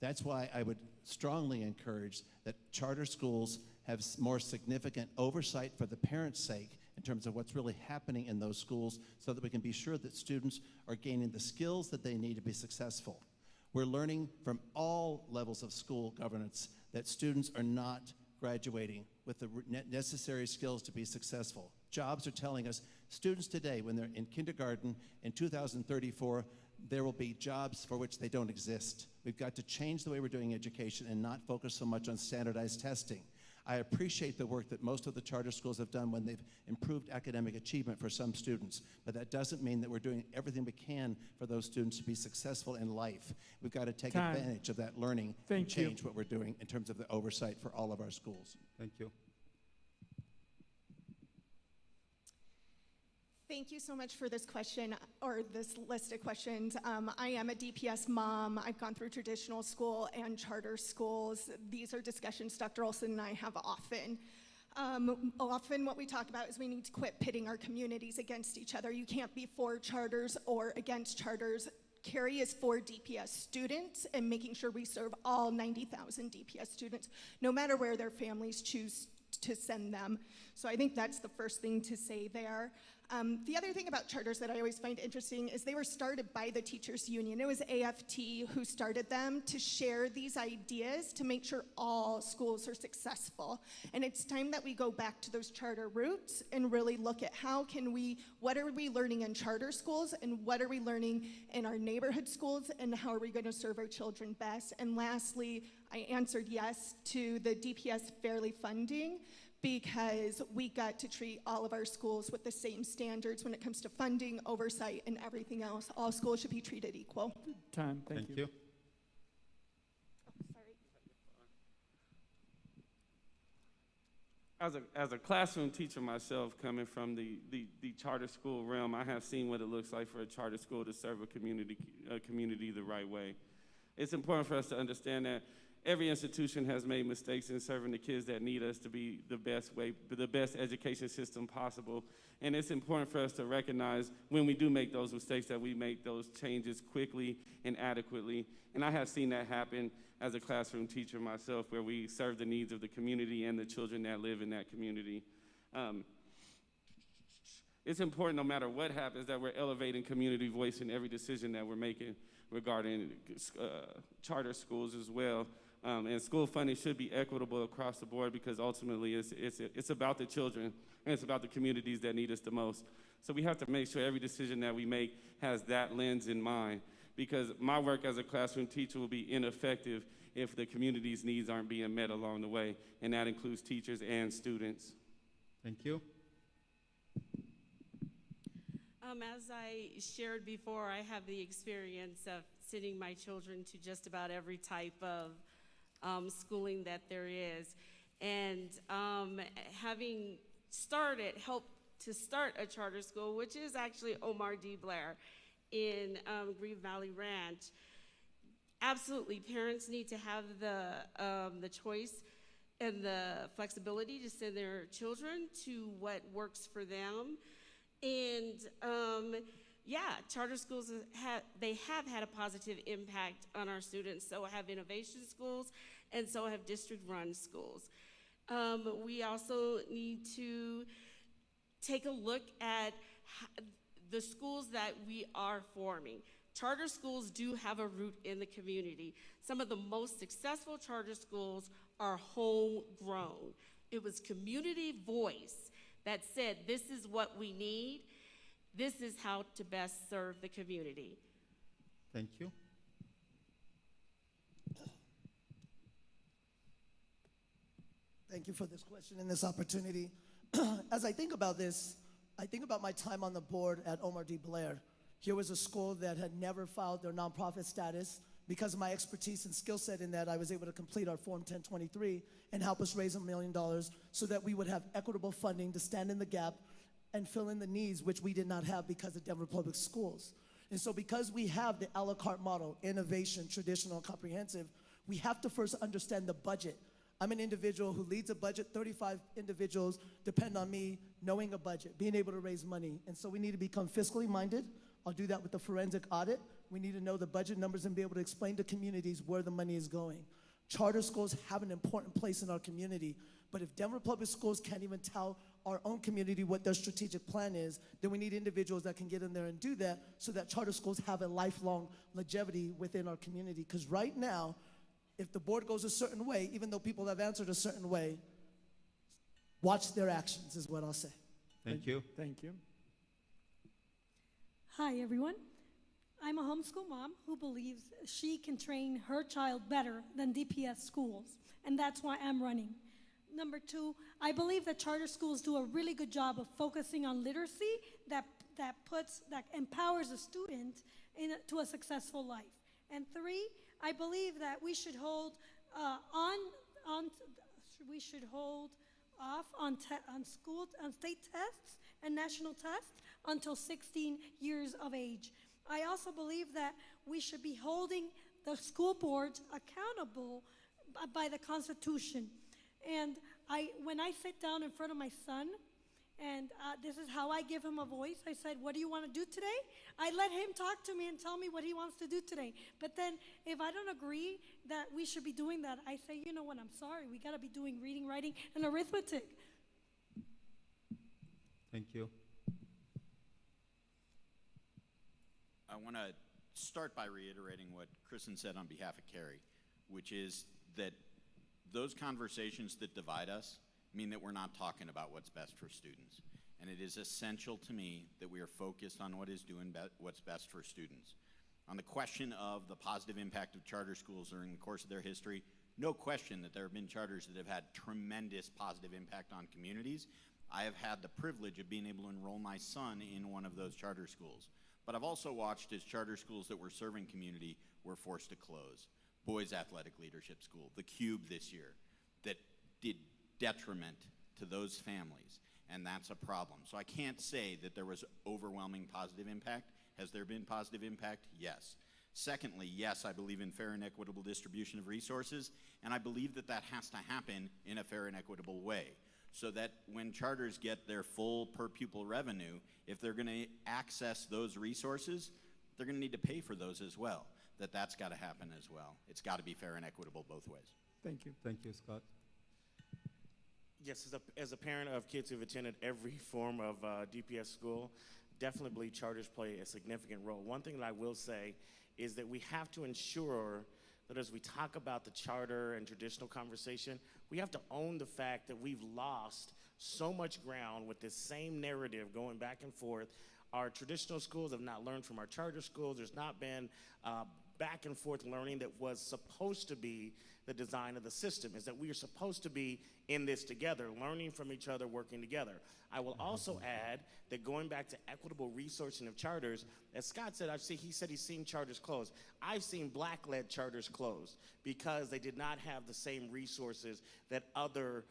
That's why I would strongly encourage that charter schools have more significant oversight for the parents' sake in terms of what's really happening in those schools, so that we can be sure that students are gaining the skills that they need to be successful. We're learning from all levels of school governance that students are not graduating with the necessary skills to be successful. Jobs are telling us students today, when they're in kindergarten in 2034, there will be jobs for which they don't exist. We've got to change the way we're doing education and not focus so much on standardized testing. I appreciate the work that most of the charter schools have done when they've improved academic achievement for some students, but that doesn't mean that we're doing everything we can for those students to be successful in life. We've got to take advantage of that learning and change what we're doing in terms of the oversight for all of our schools. Thank you. Thank you so much for this question, or this list of questions. I am a DPS mom. I've gone through traditional school and charter schools. These are discussions Dr. Olson and I have often. Often what we talk about is we need to quit pitting our communities against each other. You can't be for charters or against charters. Carrie is for DPS students and making sure we serve all 90,000 DPS students, no matter where their families choose to send them. So I think that's the first thing to say there. The other thing about charters that I always find interesting is they were started by the teachers union. It was AFT who started them to share these ideas to make sure all schools are successful. And it's time that we go back to those charter roots and really look at what are we learning in charter schools and what are we learning in our neighborhood schools and how are we going to serve our children best. And lastly, I answered yes to the DPS fairly funding, because we got to treat all of our schools with the same standards when it comes to funding, oversight, and everything else. All schools should be treated equal. Time, thank you. As a classroom teacher myself, coming from the charter school realm, I have seen what it looks like for a charter school to serve a community the right way. It's important for us to understand that every institution has made mistakes in serving the kids that need us to be the best education system possible. And it's important for us to recognize when we do make those mistakes that we make those changes quickly and adequately. And I have seen that happen as a classroom teacher myself, where we serve the needs of the community and the children that live in that community. It's important, no matter what happens, that we're elevating community voice in every decision that we're making regarding charter schools as well. And school funding should be equitable across the board, because ultimately it's about the children and it's about the communities that need us the most. So we have to make sure every decision that we make has that lens in mind, because my work as a classroom teacher will be ineffective if the community's needs aren't being met along the way, and that includes teachers and students. Thank you. As I shared before, I have the experience of sending my children to just about every type of schooling that there is. And having helped to start a charter school, which is actually Omar D. Blair in Green Valley Ranch, absolutely, parents need to have the choice and the flexibility to send their children to what works for them. And charter schools have had a positive impact on our students. So have innovation schools, and so have district-run schools. We also need to take a look at the schools that we are forming. Charter schools do have a root in the community. Some of the most successful charter schools are homegrown. It was community voice that said, this is what we need. This is how to best serve the community. Thank you. Thank you for this question and this opportunity. As I think about this, I think about my time on the board at Omar D. Blair. Here was a school that had never filed their nonprofit status. Because of my expertise and skill set in that, I was able to complete our Form 1023 and help us raise $1 million so that we would have equitable funding to stand in the gap and fill in the needs which we did not have because of Denver Public Schools. And so because we have the a la carte model, innovation, traditional, and comprehensive, we have to first understand the budget. I'm an individual who leads a budget. 35 individuals depend on me knowing a budget, being able to raise money. And so we need to become fiscally minded. I'll do that with the forensic audit. We need to know the budget numbers and be able to explain to communities where the money is going. Charter schools have an important place in our community, but if Denver Public Schools can't even tell our own community what their strategic plan is, then we need individuals that can get in there and do that so that charter schools have a lifelong longevity within our community. Because right now, if the board goes a certain way, even though people have answered a certain way, watch their actions is what I'll say. Thank you. Thank you. Hi, everyone. I'm a homeschool mom who believes she can train her child better than DPS schools, and that's why I'm running. Number two, I believe that charter schools do a really good job of focusing on literacy that empowers a student to a successstate life. And three, I believe that we should hold off on state tests and national tests until 16 years of age. I also believe that we should be holding the school boards accountable by the Constitution. And when I sit down in front of my son, and this is how I give him a voice, I said, what do you want to do today? I let him talk to me and tell me what he wants to do today. But then if I don't agree that we should be doing that, I say, you know what, I'm sorry, we got to be doing reading, writing, and arithmetic. Thank you. I want to start by reiterating what Kristen said on behalf of Carrie, which is that those conversations that divide us mean that we're not talking about what's best for students. And it is essential to me that we are focused on what's best for students. On the question of the positive impact of charter schools during the course of their history, no question that there have been charters that have had tremendous positive impact on communities. I have had the privilege of being able to enroll my son in one of those charter schools. But I've also watched as charter schools that were serving community were forced to close. Boys Athletic Leadership School, the Cube this year, that did detriment to those families, and that's a problem. So I can't say that there was overwhelming positive impact. Has there been positive impact? Yes. Secondly, yes, I believe in fair and equitable distribution of resources, and I believe that that has to happen in a fair and equitable way, so that when charters get their full per pupil revenue, if they're going to access those resources, they're going to need to pay for those as well. That's got to happen as well. It's got to be fair and equitable both ways. Thank you. Thank you, Scott. Yes, as a parent of kids who've attended every form of DPS school, definitely believe charters play a significant role. One thing that I will say is that we have to ensure that as we talk about the charter and traditional conversation, we have to own the fact that we've lost so much ground with this same narrative going back and forth. Our traditional schools have not learned from our charter schools. There's not been back and forth learning that was supposed to be the design of the system, is that we are supposed to be in this together, learning from each other, working together. I will also add that going back to equitable resourcing of charters, as Scott said, he said he's seen charters close. I've seen Black-led charters close because they did not have the same resources that other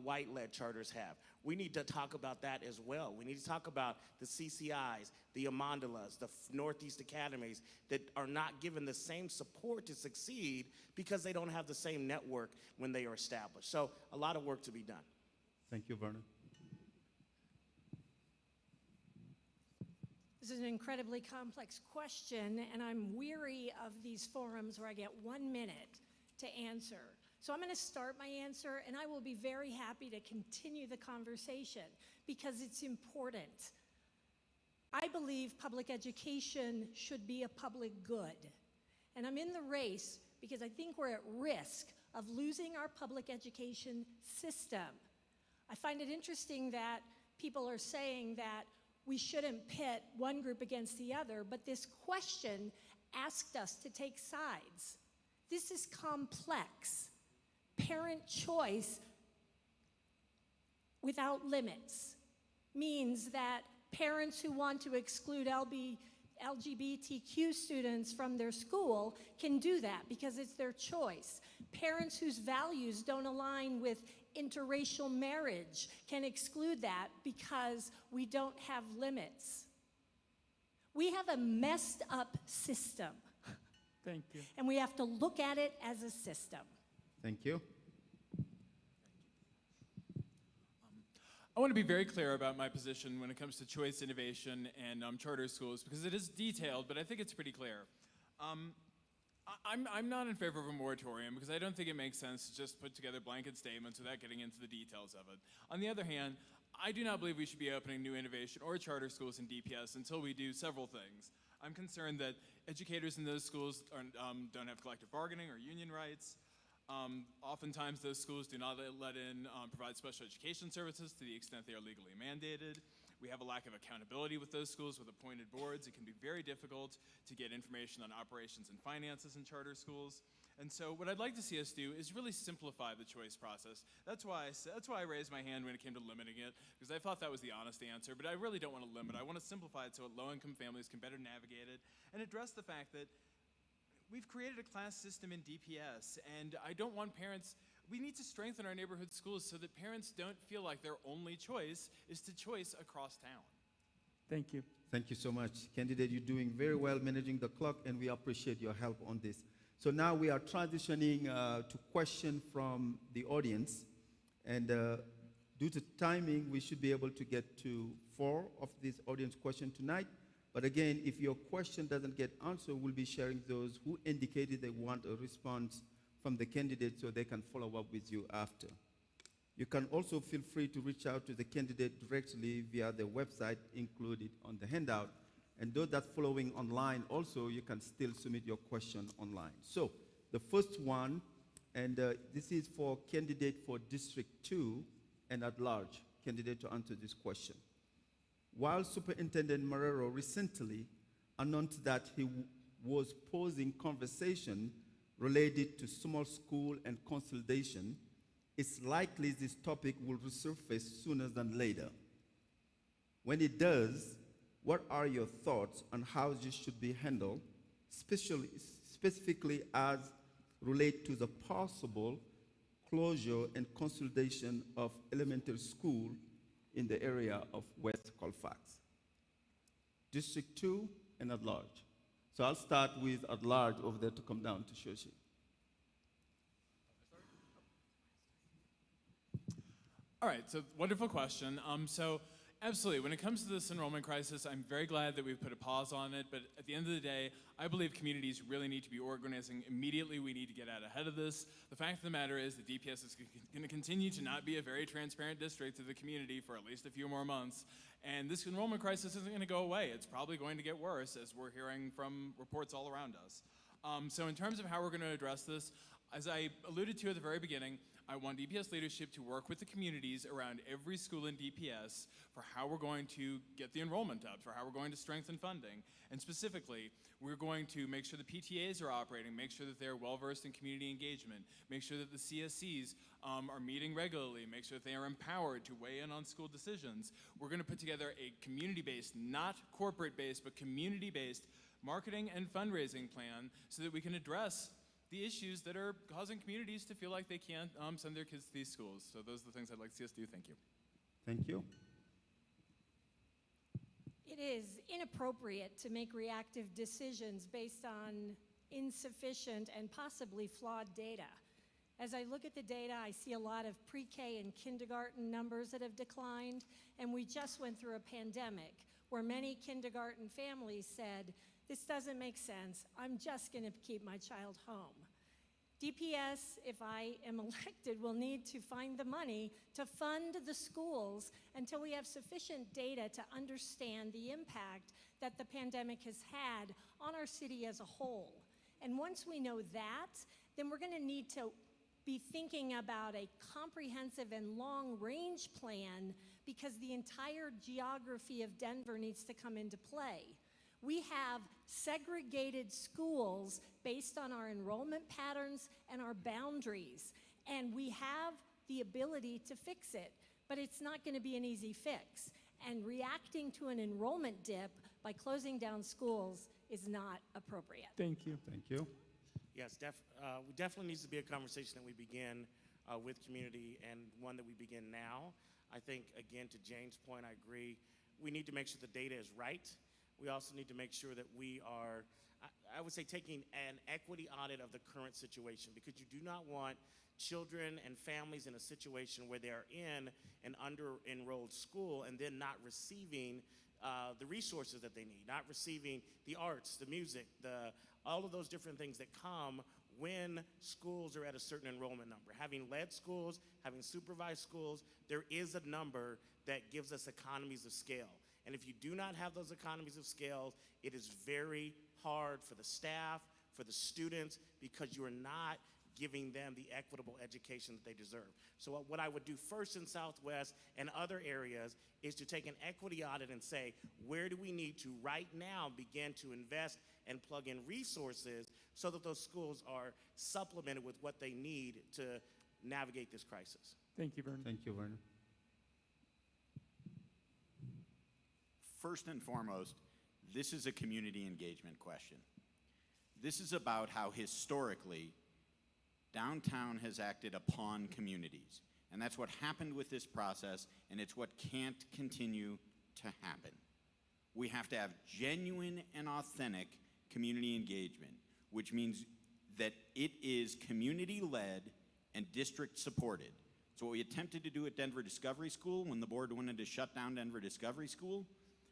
white-led charters have. We need to talk about that as well. We need to talk about the CCIs, the Amandalas, the Northeast Academies that are not given the same support to succeed because they don't have the same network when they are established. So a lot of work to be done. Thank you, Vernon. This is an incredibly complex question, and I'm weary of these forums where I get 1 minute to answer. So I'm going to start my answer, and I will be very happy to continue the conversation because it's important. I believe public education should be a public good. And I'm in the race because I think we're at risk of losing our public education system. I find it interesting that people are saying that we shouldn't pit one group against the other, but this question asked us to take sides. This is complex. Parent choice without limits means that parents who want to exclude LGBTQ students from their school can do that because it's their choice. Parents whose values don't align with interracial marriage can exclude that because we don't have limits. We have a messed up system. Thank you. And we have to look at it as a system. Thank you. I want to be very clear about my position when it comes to choice innovation and charter schools because it is detailed, but I think it's pretty clear. I'm not in favor of a moratorium because I don't think it makes sense to just put together blanket statements without getting into the details of it. On the other hand, I do not believe we should be opening new innovation or charter schools in DPS until we do several things. I'm concerned that educators in those schools don't have collective bargaining or union rights. Oftentimes those schools do not provide special education services to the extent they are legally mandated. We have a lack of accountability with those schools with appointed boards. It can be very difficult to get information on operations and finances in charter schools. And so what I'd like to see us do is really simplify the choice process. That's why I raised my hand when it came to limiting it, because I thought that was the honest answer, but I really don't want to limit. I want to simplify it so that low-income families can better navigate it and address the fact that we've created a class system in DPS, and I don't want parents. We need to strengthen our neighborhood schools so that parents don't feel like their only choice is to choice across town. Thank you. Thank you so much. Candidate, you're doing very well managing the clock, and we appreciate your help on this. So now we are transitioning to questions from the audience, and due to timing, we should be able to get to 4 of these audience questions tonight. But again, if your question doesn't get answered, we'll be sharing those who indicated they want a response from the candidate so they can follow up with you after. You can also feel free to reach out to the candidate directly via the website included on the handout. And those that following online also, you can still submit your question online. So the first one, and this is for candidate for District 2 and at large, candidate to answer this question. While Superintendent Marrero recently announced that he was posing conversation related to small school and consolidation, it's likely this topic will resurface sooner than later. When it does, what are your thoughts on how this should be handled, specifically as relate to the possible closure and consolidation of elementary school in the area of West Colfax? District 2 and at large. So I'll start with at large over there to come down to Shirley. All right, so wonderful question. So absolutely, when it comes to this enrollment crisis, I'm very glad that we've put a pause on it, but at the end of the day, I believe communities really need to be organizing immediately. We need to get out ahead of this. The fact of the matter is that DPS is going to continue to not be a very transparent district to the community for at least a few more months, and this enrollment crisis isn't going to go away. It's probably going to get worse, as we're hearing from reports all around us. So in terms of how we're going to address this, as I alluded to at the very beginning, I want DPS leadership to work with the communities around every school in DPS for how we're going to get the enrollment up, for how we're going to strengthen funding. And specifically, we're going to make sure the PTAs are operating, make sure that they're well-versed in community engagement, make sure that the CSCs are meeting regularly, make sure that they are empowered to weigh in on school decisions. We're going to put together a community-based, not corporate-based, but community-based marketing and fundraising plan so that we can address the issues that are causing communities to feel like they can't send their kids to these schools. So those are the things I'd like to see us do. Thank you. Thank you. It is inappropriate to make reactive decisions based on insufficient and possibly flawed data. As I look at the data, I see a lot of pre-K and kindergarten numbers that have declined, and we just went through a pandemic where many kindergarten families said, this doesn't make sense. I'm just going to keep my child home. DPS, if I am elected, will need to find the money to fund the schools until we have sufficient data to understand the impact that the pandemic has had on our city as a whole. And once we know that, then we're going to need to be thinking about a comprehensive and long-range plan because the entire geography of Denver needs to come into play. We have segregated schools based on our enrollment patterns and our boundaries, and we have the ability to fix it, but it's not going to be an easy fix. And reacting to an enrollment dip by closing down schools is not appropriate. Thank you. Thank you. Yes, definitely needs to be a conversation that we begin with community and one that we begin now. I think, again, to Jane's point, I agree. We need to make sure the data is right. We also need to make sure that we are, I would say, taking an equity audit of the current situation, because you do not want children and families in a situation where they are in an under-enrolled school and then not receiving the resources that they need, not receiving the arts, the music, all of those different things that come when schools are at a certain enrollment number. Having led schools, having supervised schools, there is a number that gives us economies of scale. And if you do not have those economies of scale, it is very hard for the staff, for the students, because you are not giving them the equitable education that they deserve. So what I would do first in Southwest and other areas is to take an equity audit and say, where do we need to right now begin to invest and plug in resources so that those schools are supplemented with what they need to navigate this crisis. Thank you, Vernon. Thank you, Vernon. First and foremost, this is a community engagement question. This is about how historically downtown has acted upon communities. And that's what happened with this process, and it's what can't continue to happen. We have to have genuine and authentic community engagement, which means that it is community-led and district-supported. So what we attempted to do at Denver Discovery School when the board wanted to shut down Denver Discovery School,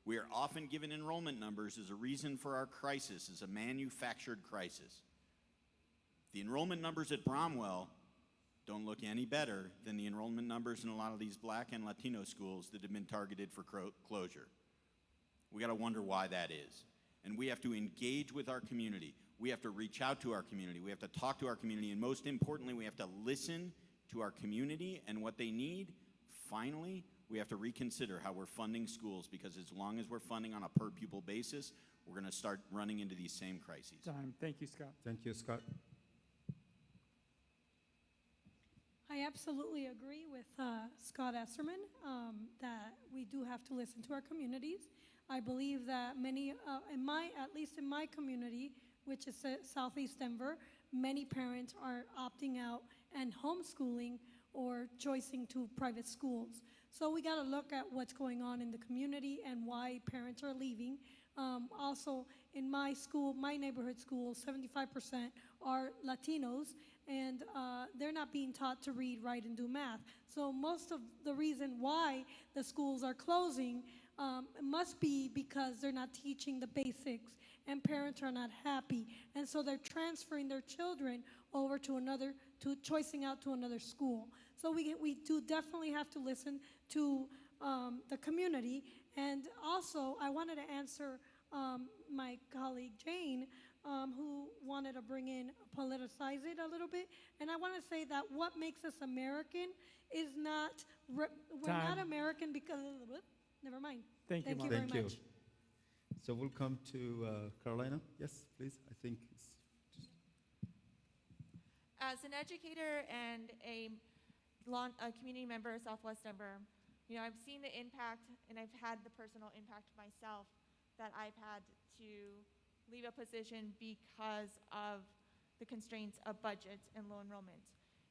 we are often given enrollment numbers as a reason for our crisis, as a manufactured crisis. The enrollment numbers at Bromwell don't look any better than the enrollment numbers in a lot of these Black and Latino schools that have been targeted for closure. We gotta wonder why that is. And we have to engage with our community. We have to reach out to our community. We have to talk to our community. And most importantly, we have to listen to our community and what they need. Finally, we have to reconsider how we're funding schools, because as long as we're funding on a per pupil basis, we're gonna start running into these same crises. Time. Thank you, Scott. Thank you, Scott. I absolutely agree with Scott Esserman that we do have to listen to our communities. I believe that many, at least in my community, which is Southeast Denver, many parents are opting out and homeschooling or choosing to private schools. So we got to look at what's going on in the community and why parents are leaving. Also, in my school, my neighborhood school, 75% are Latinos, and they're not being taught to read, write, and do math. So most of the reason why the schools are closing must be because they're not teaching the basics, and parents are not happy. And so they're transferring their children over to choicing out to another school. So we do definitely have to listen to the community. And also, I wanted to answer my colleague Jane, who wanted to bring in, politicize it a little bit. And I want to say that what makes us American is not, we're not American because, never mind. Thank you, very much. So we'll come to Carolina. Yes, please. I think it's As an educator and a community member of Southwest Denver, I've seen the impact, and I've had the personal impact myself that I've had to leave a position because of the constraints of budgets and low enrollment.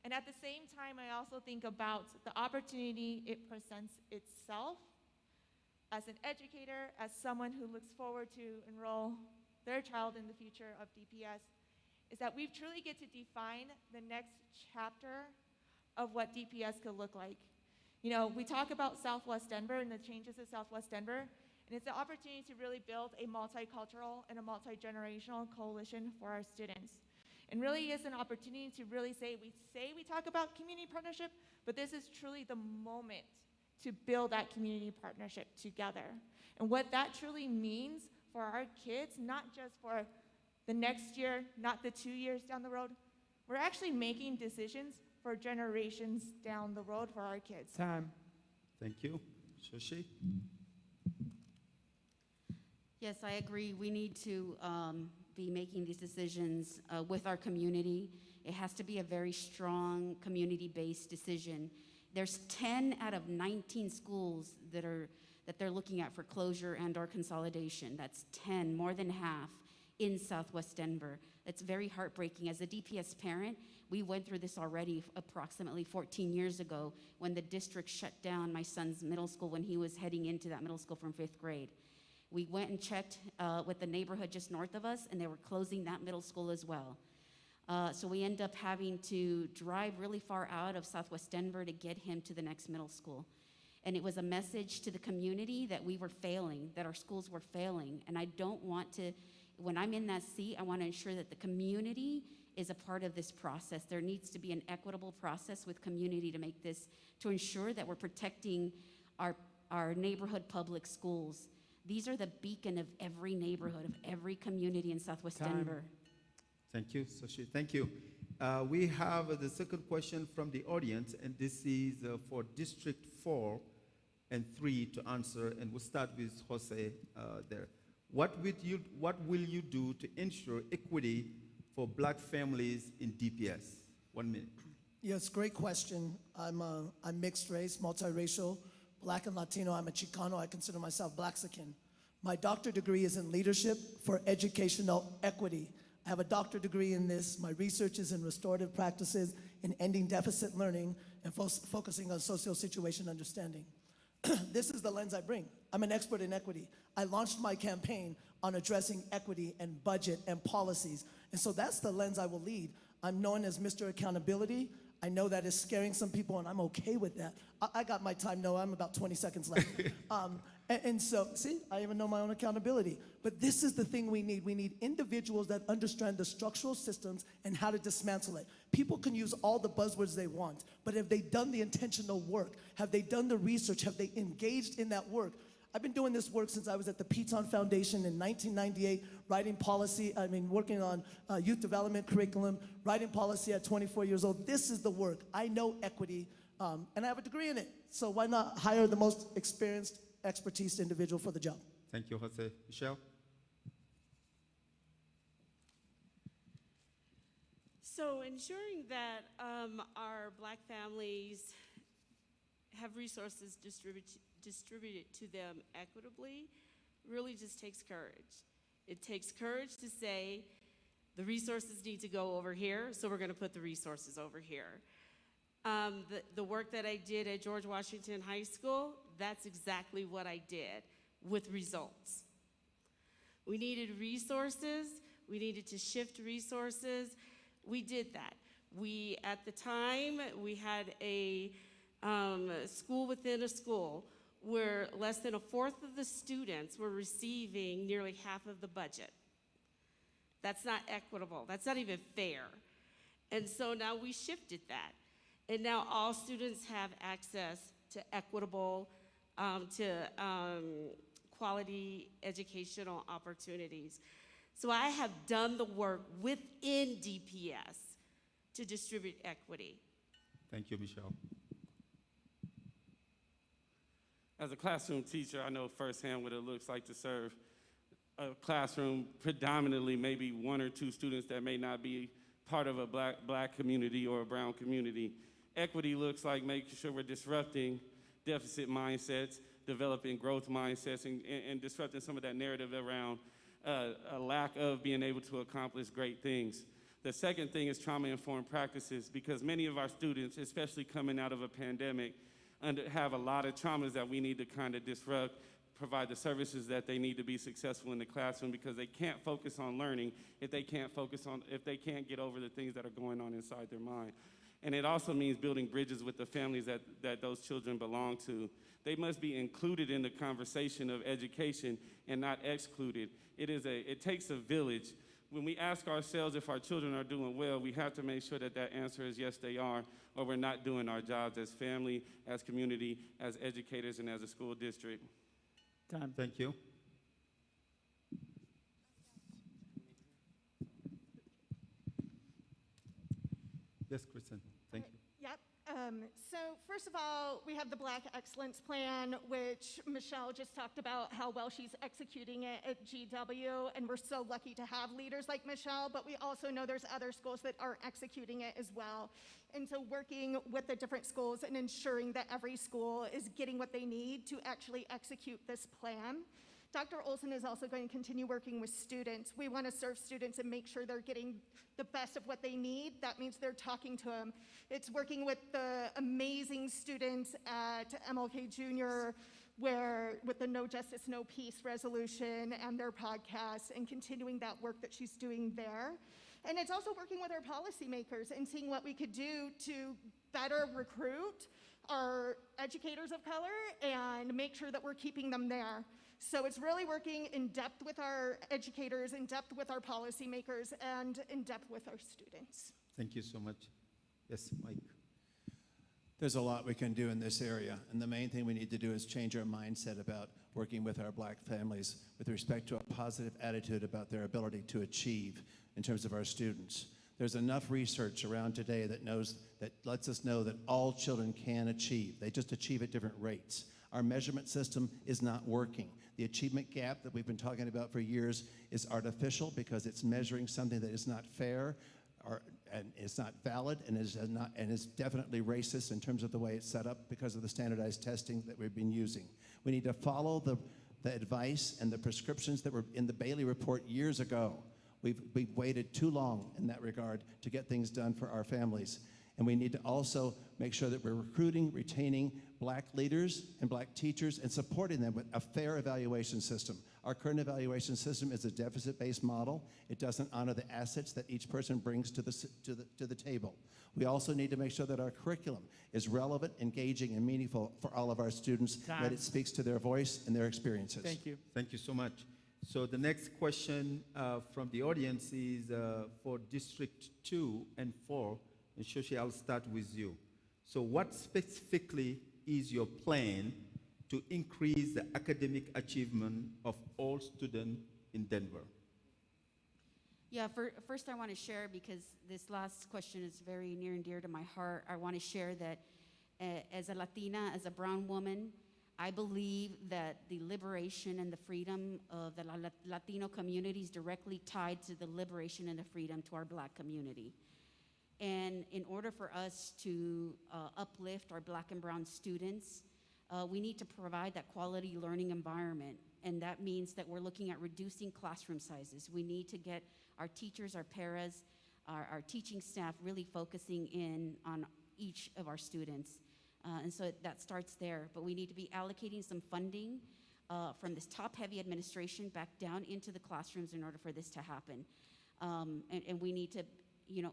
And at the same time, I also think about the opportunity it presents itself as an educator, as someone who looks forward to enroll their child in the future of DPS, is that we truly get to define the next chapter of what DPS could look like. We talk about Southwest Denver and the changes of Southwest Denver, and it's the opportunity to really build a multicultural and a multi-generational coalition for our students. and really is an opportunity to really say we talk about community partnership, but this is truly the moment to build that community partnership together. And what that truly means for our kids, not just for the next year, not the 2 years down the road, we're actually making decisions for generations down the road for our kids. Time. Thank you. Shoshi? Yes, I agree. We need to be making these decisions with our community. It has to be a very strong community-based decision. There's 10 out of 19 schools that they're looking at for closure and/or consolidation. That's 10, more than half, in Southwest Denver. It's very heartbreaking. As a DPS parent, we went through this already approximately 14 years ago when the district shut down my son's middle school when he was heading into that middle school from 5th grade. We went and checked with the neighborhood just north of us, and they were closing that middle school as well. So we end up having to drive really far out of Southwest Denver to get him to the next middle school. And it was a message to the community that we were failing, that our schools were failing. And I don't want to, when I'm in that seat, I want to ensure that the community is a part of this process. There needs to be an equitable process with community to make this, to ensure that we're protecting our neighborhood public schools. These are the beacon of every neighborhood, of every community in Southwest Denver. Thank you, Soshi. Thank you. We have the second question from the audience, and this is for District 4 and 3 to answer, and we'll start with Jose there. What will you do to ensure equity for Black families in DPS? 1 minute. Yes, great question. I'm mixed race, multiracial, Black and Latino. I'm a Chicano. I consider myself Blaxican. My doctorate degree is in leadership for educational equity. I have a doctorate degree in this. My research is in restorative practices, in ending deficit learning, and focusing on socio-situation understanding. This is the lens I bring. I'm an expert in equity. I launched my campaign on addressing equity and budget and policies. And so that's the lens I will lead. I'm known as Mr. Accountability. I know that is scaring some people, and I'm okay with that. I got my time. No, I'm about 20 seconds left. And so, see, I even know my own accountability. But this is the thing we need. We need individuals that understand the structural systems and how to dismantle it. People can use all the buzzwords they want, but have they done the intentional work? Have they done the research? Have they engaged in that work? I've been doing this work since I was at the Piton Foundation in 1998, writing policy, working on youth development curriculum, writing policy at 24 years old. This is the work. I know equity, and I have a degree in it. So why not hire the most experienced, expertise individual for the job? Thank you, Jose. Michelle? So ensuring that our Black families have resources distributed to them equitably really just takes courage. It takes courage to say the resources need to go over here, so we're going to put the resources over here. The work that I did at George Washington High School, that's exactly what I did with results. We needed resources. We needed to shift resources. We did that. At the time, we had a school within a school where less than a fourth of the students were receiving nearly half of the budget. That's not equitable. That's not even fair. And so now we shifted that. And now all students have access to equitable, quality educational opportunities. So I have done the work within DPS to distribute equity. Thank you, Michelle. As a classroom teacher, I know firsthand what it looks like to serve a classroom predominantly maybe 1 or 2 students that may not be part of a black community or a brown community. Equity looks like making sure we're disrupting deficit mindsets, developing growth mindsets, and disrupting some of that narrative around a lack of being able to accomplish great things. The second thing is trauma-informed practices, because many of our students, especially coming out of a pandemic, have a lot of traumas that we need to kind of disrupt, provide the services that they need to be successful in the classroom, because they can't focus on learning if they can't get over the things that are going on inside their mind. And it also means building bridges with the families that those children belong to. They must be included in the conversation of education and not excluded. It takes a village when we ask ourselves if our children are doing well, we have to make sure that that answer is yes, they are, or we're not doing our jobs as family, as community, as educators, and as a school district. Time. Thank you. Yes, Kristen, thank you. Yep. So first of all, we have the Black Excellence Plan, which Michelle just talked about how well she's executing it at GW, and we're so lucky to have leaders like Michelle, but we also know there's other schools that aren't executing it as well. And so working with the different schools and ensuring that every school is getting what they need to actually execute this plan. Dr. Olson is also going to continue working with students. We want to serve students and make sure they're getting the best of what they need. That means they're talking to them. It's working with the amazing students at MLK Junior, with the No Justice, No Peace resolution and their podcast, and continuing that work that she's doing there. And it's also working with our policymakers and seeing what we could do to better recruit our educators of color and make sure that we're keeping them there. So it's really working in depth with our educators, in depth with our policymakers, and in depth with our students. Thank you so much. Yes, Mike. There's a lot we can do in this area, and the main thing we need to do is change our mindset about working with our black families with respect to a positive attitude about their ability to achieve in terms of our students. There's enough research around today that lets us know that all children can achieve. They just achieve at different rates. Our measurement system is not working. The achievement gap that we've been talking about for years is artificial because it's measuring something that is not fair, and it's not valid, and is definitely racist in terms of the way it's set up because of the standardized testing that we've been using. We need to follow the advice and the prescriptions that were in the Bailey report years ago. We've waited too long in that regard to get things done for our families. And we need to also make sure that we're recruiting, retaining black leaders and black teachers and supporting them with a fair evaluation system. Our current evaluation system is a deficit-based model. It doesn't honor the assets that each person brings to the table. We also need to make sure that our curriculum is relevant, engaging, and meaningful for all of our students, that it speaks to their voice and their experiences. Thank you. Thank you so much. So the next question from the audience is for District 2 and 4. And Shoshi, I'll start with you. So what specifically is your plan to increase the academic achievement of all students in Denver? Yeah, first I want to share, because this last question is very near and dear to my heart, I want to share that as a Latina, as a brown woman, I believe that the liberation and the freedom of the Latino community is directly tied to the liberation and the freedom to our black community. And in order for us to uplift our black and brown students, we need to provide that quality learning environment. And that means that we're looking at reducing classroom sizes. We need to get our teachers, our paras, our teaching staff really focusing in on each of our students. And so that starts there. But we need to be allocating some funding from this top-heavy administration back down into the classrooms in order for this to happen. And we need to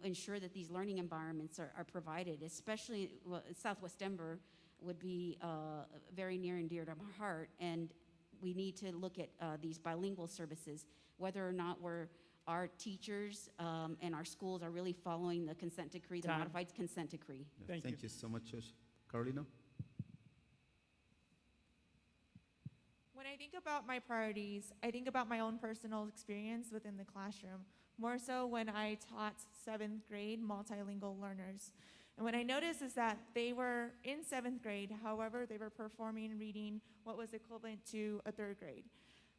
ensure that these learning environments are provided, especially Southwest Denver would be very near and dear to my heart. And we need to look at these bilingual services, whether or not our teachers and our schools are really following the consent decree, the modified consent decree. Yeah, thank you so much, Josh. Carolina? When I think about my priorities, I think about my own personal experience within the classroom, more so when I taught 7th grade multilingual learners. And what I noticed is that they were in 7th grade, however, they were performing and reading what was equivalent to a 3rd grade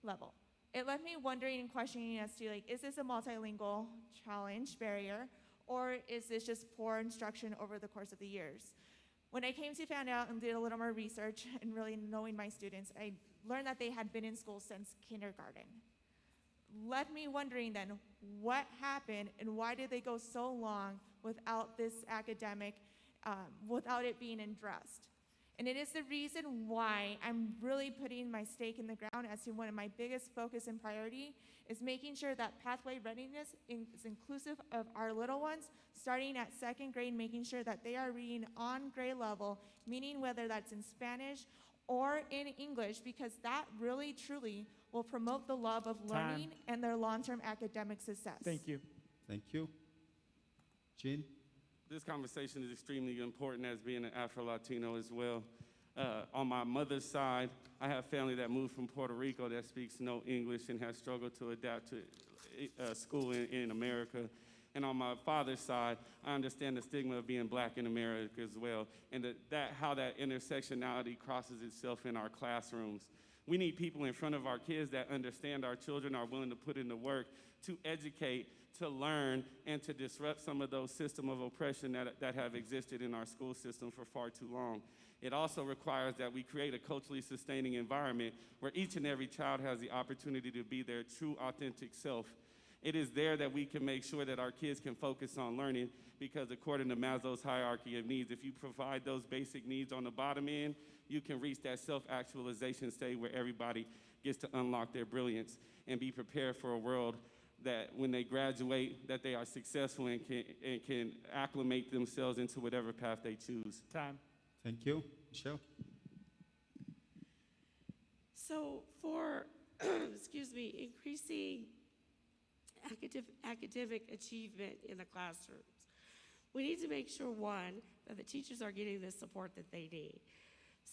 level. It left me wondering and questioning as to, is this a multilingual challenge, barrier, or is this just poor instruction over the course of the years? When I came to find out and did a little more research and really knowing my students, I learned that they had been in school since kindergarten. Left me wondering then, what happened and why did they go so long without this academic, without it being addressed? And it is the reason why I'm really putting my stake in the ground as to one of my biggest focus and priority is making sure that pathway readiness is inclusive of our little ones, starting at 2nd grade, making sure that they are reading on grade level, meaning whether that's in Spanish or in English, because that really truly will will promote the love of learning and their long-term academic success. Thank you. Thank you. Jean? This conversation is extremely important as being an Afro-Latino as well. On my mother's side, I have family that moved from Puerto Rico that speaks no English and has struggled to adapt to school in America. And on my father's side, I understand the stigma of being black in America as well, and how that intersectionality crosses itself in our classrooms. We need people in front of our kids that understand our children, are willing to put in the work to educate, to learn, and to disrupt some of those systems of oppression that have existed in our school system for far too long. It also requires that we create a culturally sustaining environment where each and every child has the opportunity to be their true, authentic self. It is there that we can make sure that our kids can focus on learning, because according to Maslow's hierarchy of needs, if you provide those basic needs on the bottom end, you can reach that self-actualization state where everybody gets to unlock their brilliance and be prepared for a world that when they graduate, that they are successful and can acclimate themselves into whatever path they choose. Time. Thank you. Michelle? So for, excuse me, increasing academic achievement in the classrooms, we need to make sure, one, that the teachers are getting the support that they need.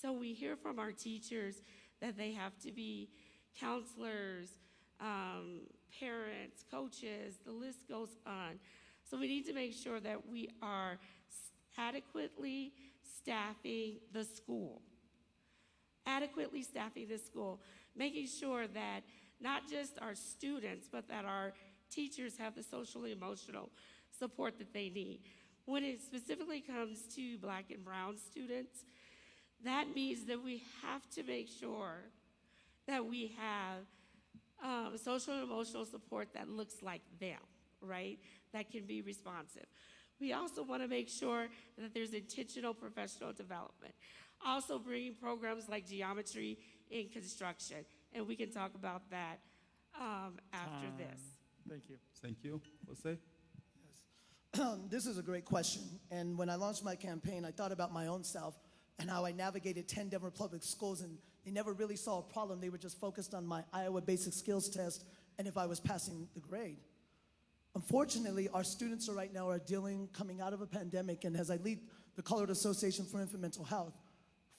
So we hear from our teachers that they have to be counselors, parents, coaches, the list goes on. So we need to make sure that we are adequately staffing the school. Adequately staffing the school, making sure that not just our students, but that our teachers have the social and emotional support that they need. When it specifically comes to Black and brown students, that means that we have to make sure that we have social and emotional support that looks like them, right? That can be responsive. We also want to make sure that there's intentional professional development. Also bringing programs like geometry in construction, and we can talk about that after this. Thank you. Thank you. Jose? This is a great question. And when I launched my campaign, I thought about my own self and how I navigated 10 Denver public schools, and they never really saw a problem. They were just focused on my Iowa Basic Skills Test and if I was passing the grade. Unfortunately, our students right now are coming out of a pandemic, and as I lead the Colorado Association for Infant Mental Health,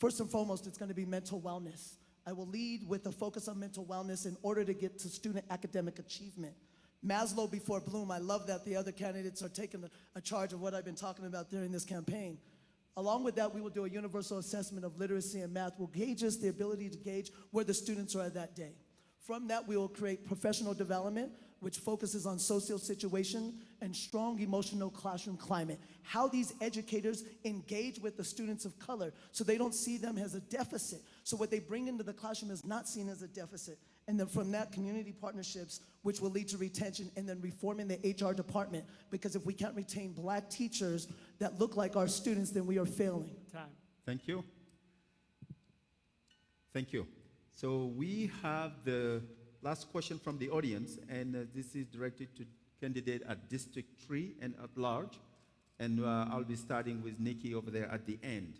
first and foremost, it's going to be mental wellness. I will lead with a focus on mental wellness in order to get to student academic achievement. Maslow before Bloom, I love that the other candidates are taking a charge of what I've been talking about during this campaign. Along with that, we will do a universal assessment of literacy and math, will gauge us the ability to gauge where the students are at that day. From that, we will create professional development, which focuses on social situation and strong emotional classroom climate. How these educators engage with the students of color so they don't see them as a deficit. So what they bring into the classroom is not seen as a deficit. And then from that, community partnerships, which will lead to retention, and then reforming the HR department. Because if we can't retain Black teachers that look like our students, then we are failing. Time. Thank you. Thank you. So we have the last question from the audience, and this is directed to candidate at District 3 and at large. And I'll be starting with Nikki over there at the end.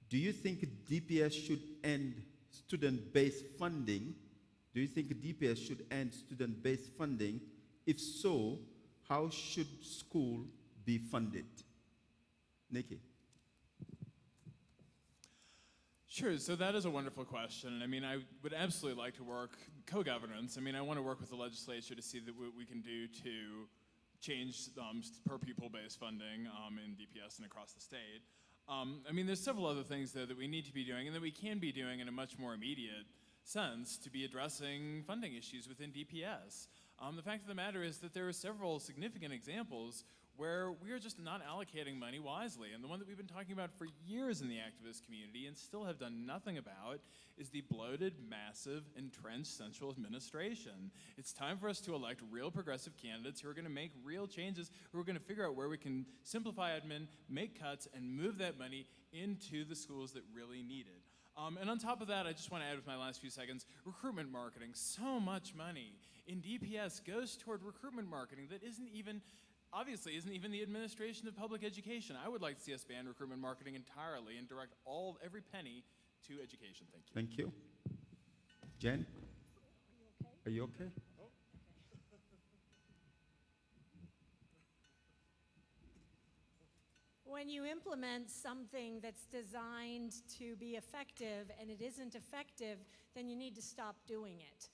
Do you think DPS should end student-based funding? Do you think DPS should end student-based funding? If so, how should school be funded? Nikki. Sure, so that is a wonderful question. And I mean, I would absolutely like to work co-governance. I mean, I want to work with the legislature to see what we can do to change per pupil-based funding in DPS and across the state. I mean, there's several other things though that we need to be doing and that we can be doing in a much more immediate sense to be addressing funding issues within DPS. The fact of the matter is that there are several significant examples where we are just not allocating money wisely. And the one that we've been talking about for years in the activist community and still have done nothing about is the bloated, massive, entrenched central administration. It's time for us to elect real progressive candidates who are gonna make real changes, who are gonna figure out where we can simplify admin, make cuts, and move that money into the schools that really need it. And on top of that, I just want to add with my last few seconds, recruitment marketing. So much money in DPS goes toward recruitment marketing that obviously isn't even the administration of public education. I would like to see us ban recruitment marketing entirely and direct every penny to education. Thank you. Thank you. Jen? Are you okay? When you implement something that's designed to be effective and it isn't effective, then you need to stop doing it.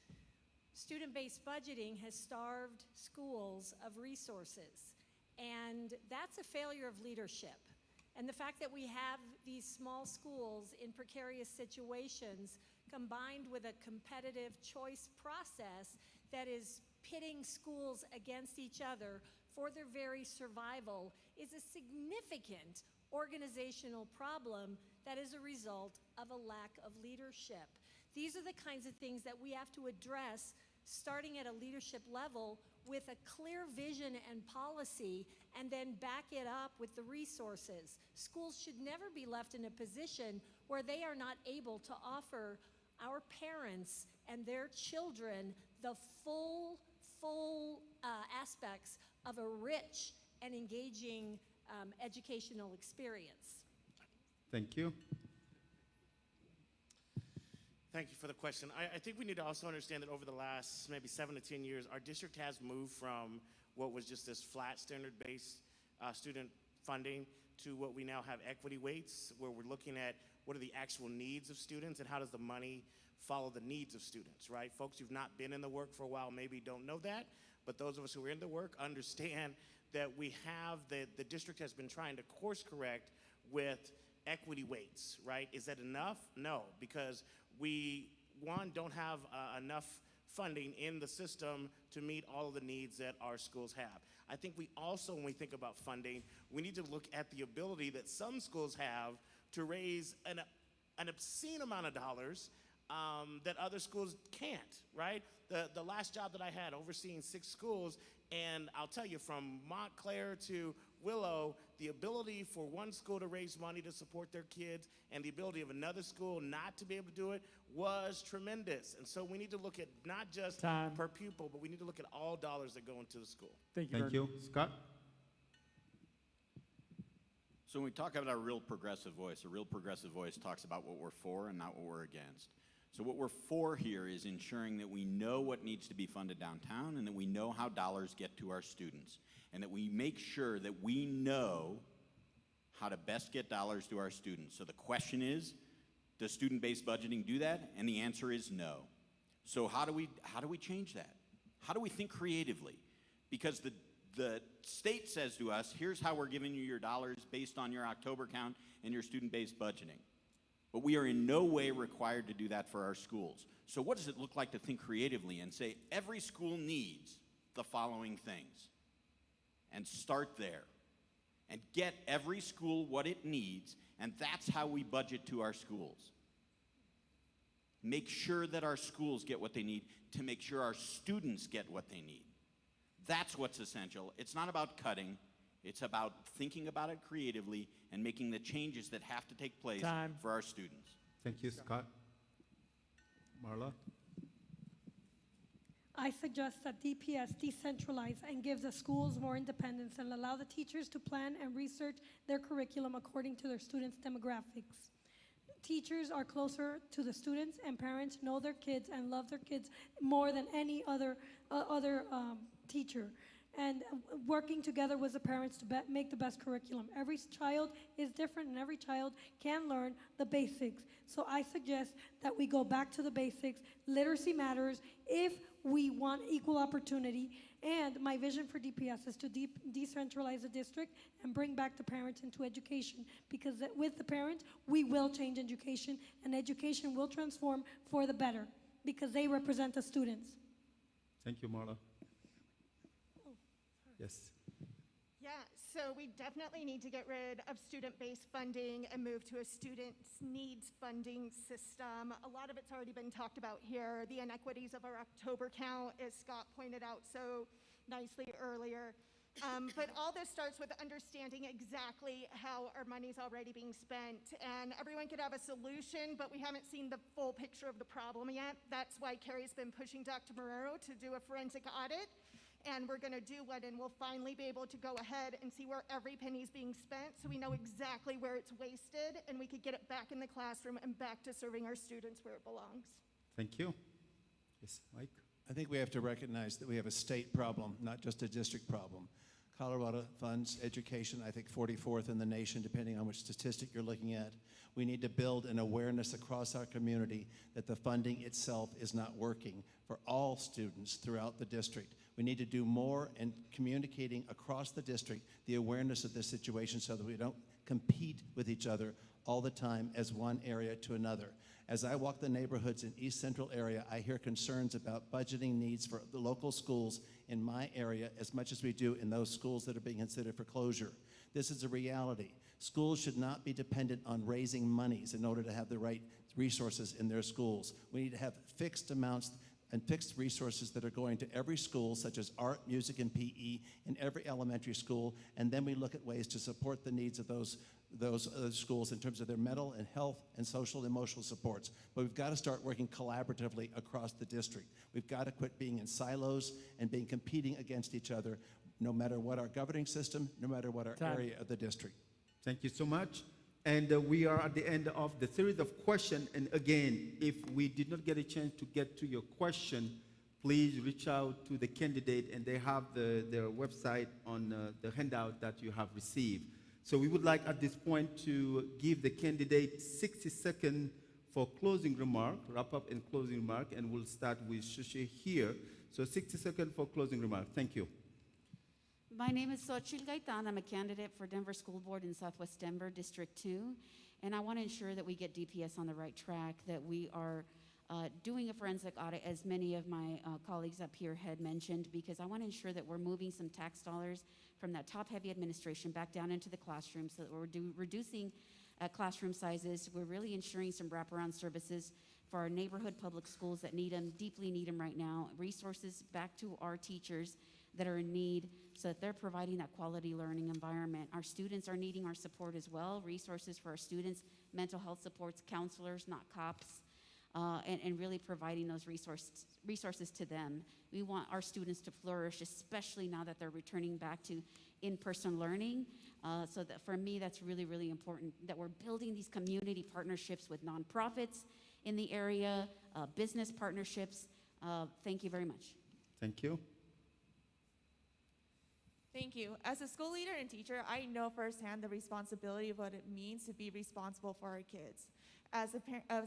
Student-based budgeting has starved schools of resources, and that's a failure of leadership. And the fact that we have these small schools in precarious situations combined with a competitive choice process that is pitting schools against each other for their very survival is a significant organizational problem that is a result of a lack of leadership. These are the kinds of things that we have to address starting at a leadership level with a clear vision and policy, and then back it up with the resources. Schools should never be left in a position where they are not able to offer our parents and their children the full aspects of a rich and engaging educational experience. Thank you. Thank you for the question. I think we need to also understand that over the last maybe 7 to 10 years, our district has moved from what was just this flat standard-based student funding to what we now have equity weights, where we're looking at what are the actual needs of students and how does the money follow the needs of students, right? Folks who've not been in the work for a while maybe don't know that, but those of us who are in the work understand that we have, the district has been trying to course correct with equity weights, right? Is that enough? No, because we, one, don't have enough funding in the system to meet all of the needs that our schools have. I think we also, when we think about funding, we need to look at the ability that some schools have to raise an obscene amount of dollars that other schools can't, right? The last job that I had overseeing 6 schools, and I'll tell you, from Montclair to Willow, the ability for one school to raise money to support their kids and the ability of another school not to be able to do it was tremendous. And so we need to look at not just per pupil, but we need to look at all dollars that go into the school. Thank you. Thank you. Scott? So when we talk about a real progressive voice talks about what we're for and not what we're against. So what we're for here is ensuring that we know what needs to be funded downtown and that we know how dollars get to our students, and that we make sure that we know how to best get dollars to our students. So the question is, does student-based budgeting do that? And the answer is no. So how do we change that? How do we think creatively? Because the state says to us, here's how we're giving you your dollars based on your October count and your student-based budgeting. But we are in no way required to do that for our schools. So what does it look like to think creatively and say every school needs the following things? And start there. And get every school what it needs, and that's how we budget to our schools. Make sure that our schools get what they need to make sure our students get what they need. That's what's essential. It's not about cutting. It's about thinking about it creatively and making the changes that have to take place for our students. Thank you, Scott. Marla? I suggest that DPS decentralize and gives the schools more independence and allow the teachers to plan and research their curriculum according to their students' demographics. Teachers are closer to the students, and parents know their kids and love their kids more than any other teacher. And working together with the parents to make the best curriculum. Every child is different, and every child can learn the basics. So I suggest that we go back to the basics. Literacy matters if we want equal opportunity. And my vision for DPS is to decentralize the district and bring back the parents into education. Because with the parents, we will change education, and education will transform for the better, because they represent the students. Thank you, Marla. Yes. Yeah, so we definitely need to get rid of student-based funding and move to a student's needs funding system. A lot of it's already been talked about here. The inequities of our October count, as Scott pointed out so nicely earlier. But all this starts with understanding exactly how our money's already being spent. And everyone could have a solution, but we haven't seen the full picture of the problem yet. That's why Carrie's been pushing Dr. Marrero to do a forensic audit. And we're going to do one, and we'll finally be able to go ahead and see where every penny is being spent, so we know exactly where it's wasted, and we could get it back in the classroom and back to serving our students where it belongs. Thank you. Yes, Mike? I think we have to recognize that we have a state problem, not just a district problem. Colorado funds education, I think 44th in the nation, depending on which statistic you're looking at. We need to build an awareness across our community that the funding itself is not working for all students throughout the district. We need to do more in communicating across the district the awareness of this situation so that we don't compete with each other all the time as one area to another. As I walk the neighborhoods in East Central area, I hear concerns about budgeting needs for the local schools in my area as much as we do in those schools that are being considered for closure. This is a reality. Schools should not be dependent on raising monies in order to have the right resources in their schools. We need to have fixed amounts and fixed resources that are going to every school, such as art, music, and PE in every elementary school, and then we look at ways to support the needs of those schools in terms of their mental and health and social and emotional supports. But we've got to start working collaboratively across the district. We've got to quit being in silos and being competing against each other, no matter what our governing system, no matter what our area of the district. Thank you so much. And we are at the end of the series of questions. And again, if we did not get a chance to get to your question, please reach out to the candidate, and they have their website on the handout that you have received. So we would like at this point to give the candidate 60 seconds for closing remark, wrap up and closing remark, and we'll start with Shirley here. So 60 seconds for closing remark. Thank you. My name is Xochitl Gaitan. I'm a candidate for Denver School Board in Southwest Denver, District 2. And I want to ensure that we get DPS on the right track, that we are doing a forensic audit, as many of my colleagues up here had mentioned, because I want to ensure that we're moving some tax dollars from that top-heavy administration back down into the classroom so that we're reducing classroom sizes. We're really ensuring some wraparound services for our neighborhood public schools that need them, deeply need them right now, resources back to our teachers that are in need so that they're providing that quality learning environment. Our students are needing our support as well, resources for our students, mental health supports, counselors, not cops, and really providing those resources to them. We want our students to flourish, especially now that they're returning back to in-person learning. So that for me, that's really, really important, that we're building these community partnerships with nonprofits in the area, business partnerships. Thank you very much. Thank you. Thank you. As a school leader and teacher, I know firsthand the responsibility of what it means to be responsible for our kids. As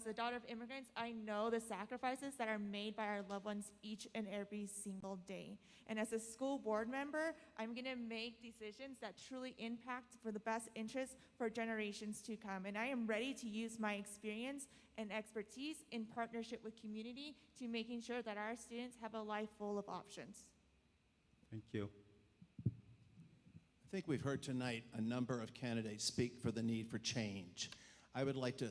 a daughter of immigrants, I know the sacrifices that are made by our loved ones each and every single day. And as a school board member, I'm gonna make decisions that truly impact for the best interest for generations to come. And I am ready to use my experience and expertise in partnership with community to making sure that our students have a life full of options. Thank you. I think we've heard tonight a number of candidates speak for the need for change. I would like to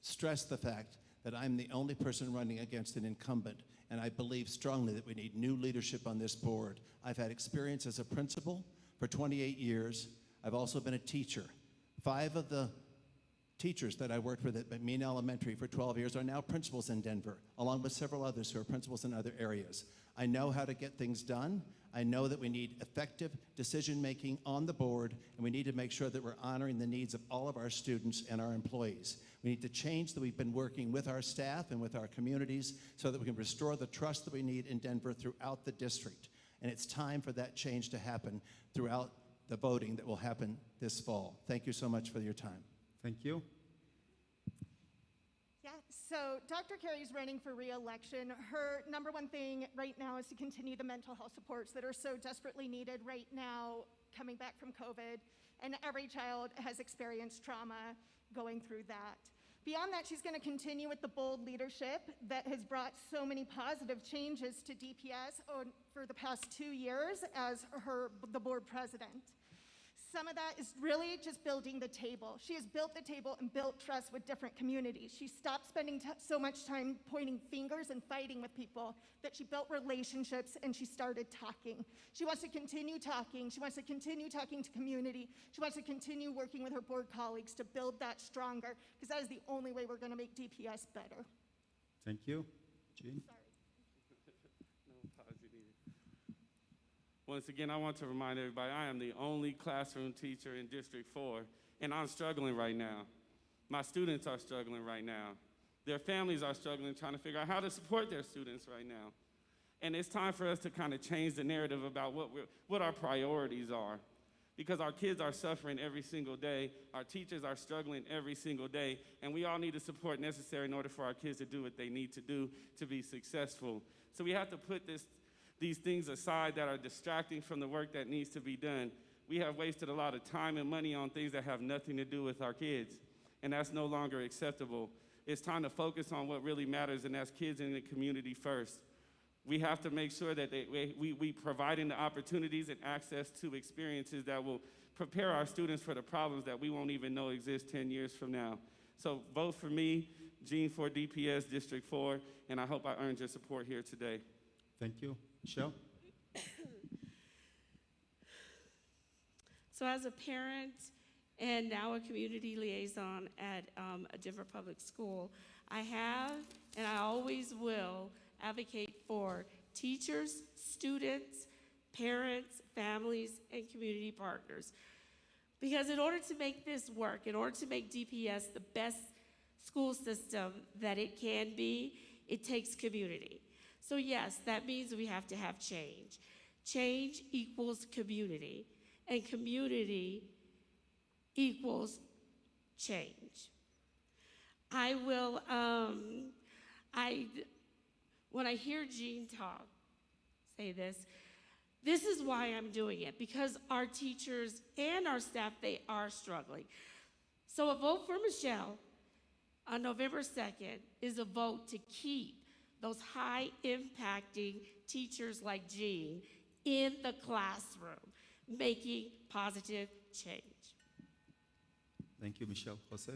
stress the fact that I'm the only person running against an incumbent, and I believe strongly that we need new leadership on this board. I've had experience as a principal for 28 years. I've also been a teacher. 5 of the teachers that I worked with at Mean Elementary for 12 years are now principals in Denver, along with several others who are principals in other areas. I know how to get things done. I know that we need effective decision-making on the board, and we need to make sure that we're honoring the needs of all of our students and our employees. We need to change that we've been working with our staff and with our communities so that we can restore the trust that we need in Denver throughout the district. And it's time for that change to happen throughout the voting that will happen this fall. Thank you so much for your time. Thank you. Yeah, so Dr. Carey's running for re-election. Her number one thing right now is to continue the mental health supports that are so desperately needed right now coming back from COVID. And every child has experienced trauma going through that. Beyond that, she's going to continue with the bold leadership that has brought so many positive changes to DPS for the past 2 years as the board president. Some of that is really just building the table. She has built the table and built trust with different communities. She stopped spending so much time pointing fingers and fighting with people, that she built relationships and she started talking. She wants to continue talking. She wants to continue talking to community. She wants to continue working with her board colleagues to build that stronger, because that is the only way we're going to make DPS better. Thank you. Jean? Sorry. Once again, I want to remind everybody, I am the only classroom teacher in District 4, and I'm struggling right now. My students are struggling right now. Their families are struggling, trying to figure out how to support their students right now. And it's time for us to kind of change the narrative about what our priorities are. Because our kids are suffering every single day, our teachers are struggling every single day, and we all need the support necessary in order for our kids to do what they need to do to be successful. So we have to put these things aside that are distracting from the work that needs to be done. We have wasted a lot of time and money on things that have nothing to do with our kids, and that's no longer acceptable. It's time to focus on what really matters, and that's kids in the community first. We have to make sure that we providing the opportunities and access to experiences that will prepare our students for the problems that we won't even know exist 10 years from now. So vote for me, Gene for DPS District 4, and I hope I earned your support here today. Thank you. Michelle? So as a parent and now a community liaison at a Denver public school, I have and I always will advocate for teachers, students, parents, families, and community partners. Because in order to make this work, in order to make DPS the best school system that it can be, it takes community. So yes, that means we have to have change. Change equals community, and community equals change. I will, when I hear Jean say this is why I'm doing it, because our teachers and our staff, they are struggling. So a vote for Michelle on November 2nd is a vote to keep those high-impacting teachers like Jean in the classroom, making positive change. Thank you, Michelle. Jose?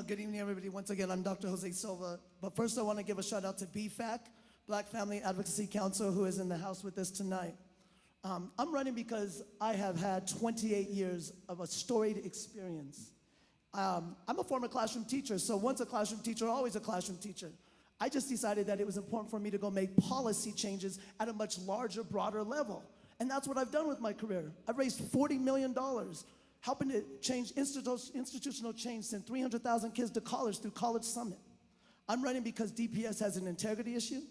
Good evening, everybody. Once again, I'm Dr. Jose Silva. But first, I want to give a shout out to BFAC, Black Family Advocacy Council, who is in the house with us tonight. I'm running because I have had 28 years of a storied experience. I'm a former classroom teacher, so once a classroom teacher, always a classroom teacher. I just decided that it was important for me to go make policy changes at a much larger, broader level. And that's what I've done with my career. I've raised $40 million, helping to change institutional change, send 300,000 kids to college through College Summit. I'm running because DPS has an integrity issue,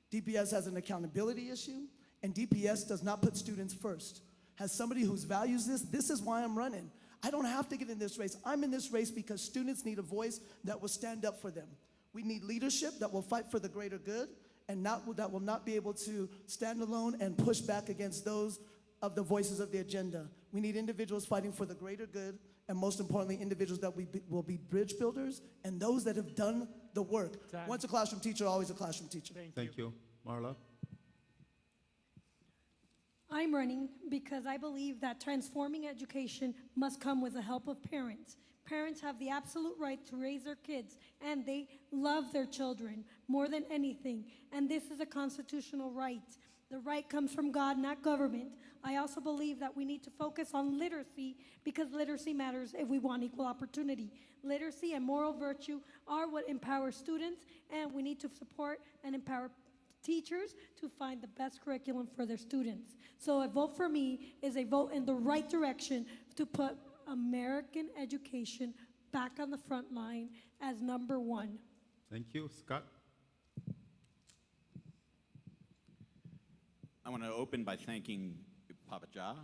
DPS has an accountability issue, and DPS does not put students first. As somebody who values this is why I'm running. I don't have to get in this race. I'm in this race because students need a voice that will stand up for them. We need leadership that will fight for the greater good, and that will not be able to stand alone and push back against those of the voices of the agenda. We need individuals fighting for the greater good, and most importantly, individuals that will be bridge builders and those that have done the work. Time. Once a classroom teacher, always a classroom teacher. Thank you. Marla? I'm running because I believe that transforming education must come with the help of parents. Parents have the absolute right to raise their kids, and they love their children more than anything, and this is a constitutional right. The right comes from God, not government. I also believe that we need to focus on literacy because literacy matters if we want equal opportunity. Literacy and moral virtue are what empower students, and we need to support and empower teachers to find the best curriculum for their students. So a vote for me is a vote in the right direction to put American education back on the front line as #1. Thank you. Scott? I want to open by thanking Papa Ja,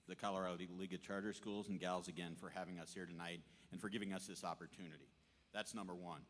the Colorado League of Charter Schools, and gals again for having us here tonight and for giving us this opportunity. That's #1.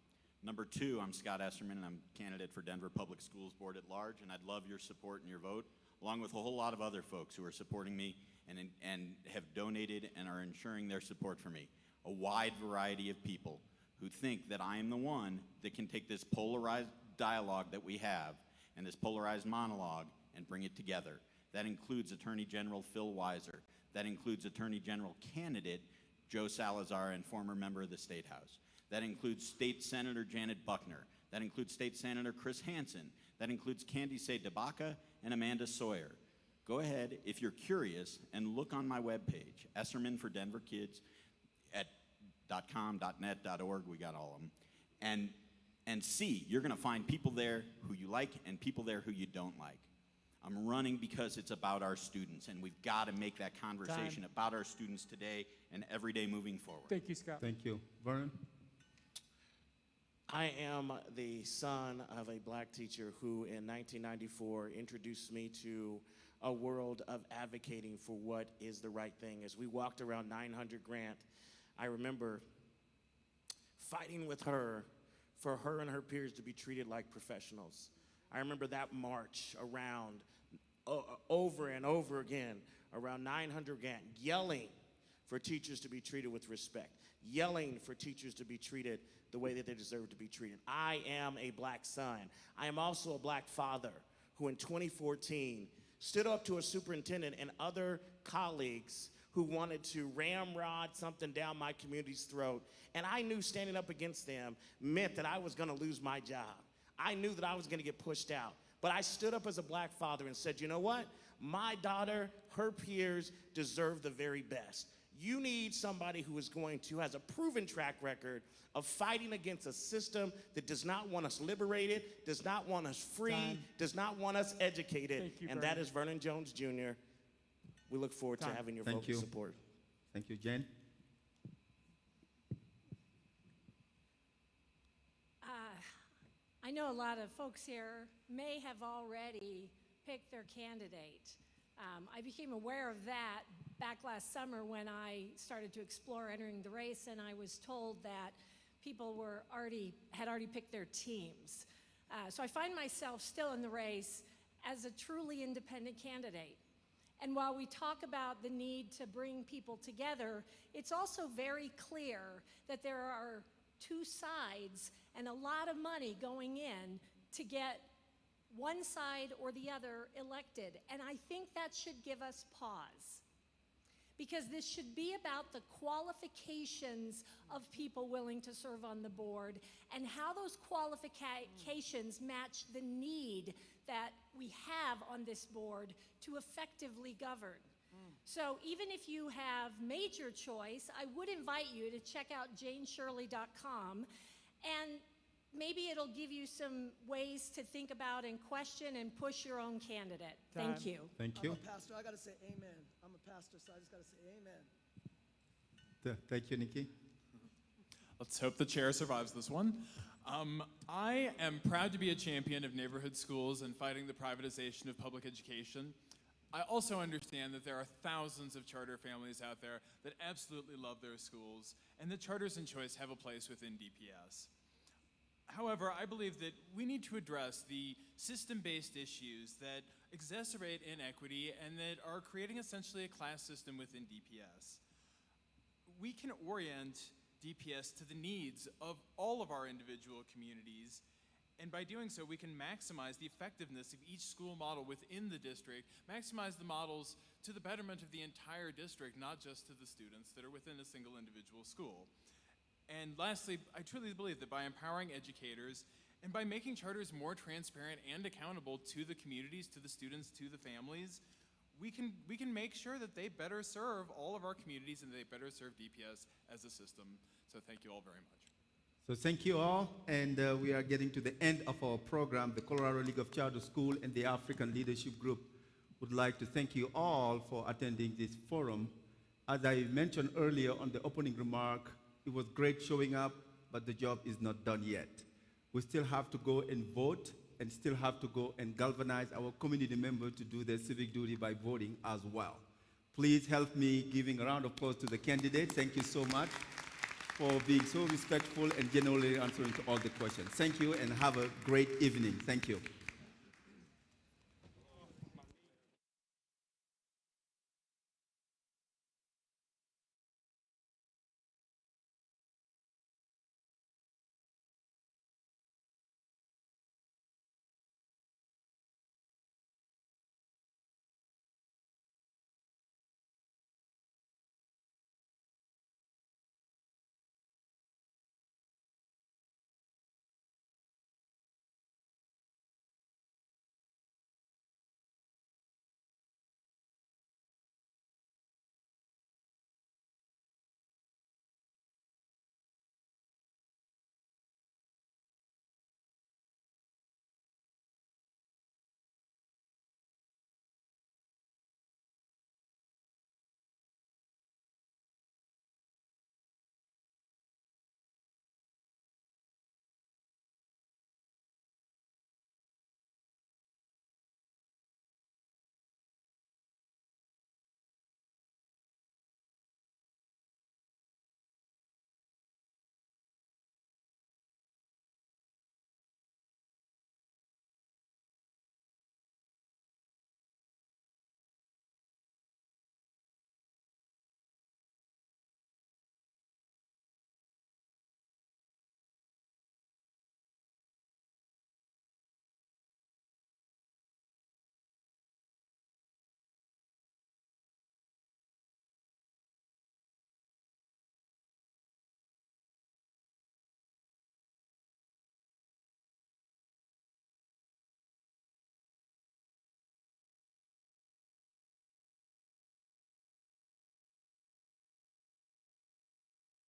#2, I'm Scott Esserman, and I'm candidate for Denver Public Schools Board at Large, and I'd love your support and your vote, along with a whole lot of other folks who are supporting me and have donated and are ensuring their support for me. A wide variety of people who think that I am the one that can take this polarized dialogue that we have and this polarized monologue and bring it together. That includes Attorney General Phil Weiser. That includes Attorney General candidate Joe Salazar and former member of the State House. That includes State Senator Janet Buckner. That includes State Senator Chris Hansen. That includes Candice DeBaca and Amanda Sawyer. Go ahead, if you're curious, and look on my webpage, Esserman for Denver Kids at .com, .net, .org, we got all of them, and see, you're gonna find people there who you like and people there who you don't like. I'm running because it's about our students, and we've got to make that conversation about our students today and every day moving forward. Thank you, Scott. Thank you. Vernon? I am the son of a black teacher who in 1994 introduced me to a world of advocating for what is the right thing. As we walked around 900 Grant, I remember fighting with her for her and her peers to be treated like professionals. I remember that march around over and over again around 900 Grant, yelling for teachers to be treated with respect, yelling for teachers to be treated the way that they deserve to be treated. I am a black son. I am also a black father who in 2014 stood up to a superintendent and other colleagues who wanted to ramrod something down my community's throat. And I knew standing up against them meant that I was gonna lose my job. I knew that I was gonna get pushed out. But I stood up as a black father and said, you know what? My daughter, her peers deserve the very best. You need somebody who has a proven track record of fighting against a system that does not want us liberated, does not want us free, does not want us educated, and that is Vernon Jones Jr. We look forward to having your vote of support. Thank you, Jen. I know a lot of folks here may have already picked their candidate. I became aware of that back last summer when I started to explore entering the race, and I was told that people had already picked their teams. So I find myself still in the race as a truly independent candidate. And while we talk about the need to bring people together, it's also very clear that there are two sides and a lot of money going in to get one side or the other elected. And I think that should give us pause, because this should be about the qualifications of people willing to serve on the board and how those qualifications match the need that we have on this board to effectively govern. So even if you have made your choice, I would invite you to check out janeshirley.com, and maybe it'll give you some ways to think about and question and push your own candidate. Thank you. Thank you. I'm a pastor. I got to say amen. I'm a pastor, so I just got to say amen. Thank you, Nikki. Let's hope the chair survives this one. I am proud to be a champion of neighborhood schools and fighting the privatization of public education. I also understand that there are thousands of charter families out there that absolutely love their schools, and that charters and choice have a place within DPS. However, I believe that we need to address the system-based issues that exacerbate inequity and that are creating essentially a class system within DPS. We can orient DPS to the needs of all of our individual communities, and by doing so, we can maximize the effectiveness of each school model within the district, maximize the models to the betterment of the entire district, not just to the students that are within a single individual school. And lastly, I truly believe that by empowering educators and by making charters more transparent and accountable to the communities, to the students, to the families, we can make sure that they better serve all of our communities and they better serve DPS as a system. So thank you all very much. So thank you all, and we are getting to the end of our program. The Colorado League of Charter Schools and the African Leadership Group would like to thank you all for attending this forum. As I mentioned earlier on the opening remark, it was great showing up, but the job is not done yet. We still have to go and vote and still have to go and galvanize our community members to do their civic duty by voting as well. Please help me giving a round of applause to the candidates. Thank you so much for being so respectful and genuinely answering to all the questions. Thank you and have a great evening. Thank you.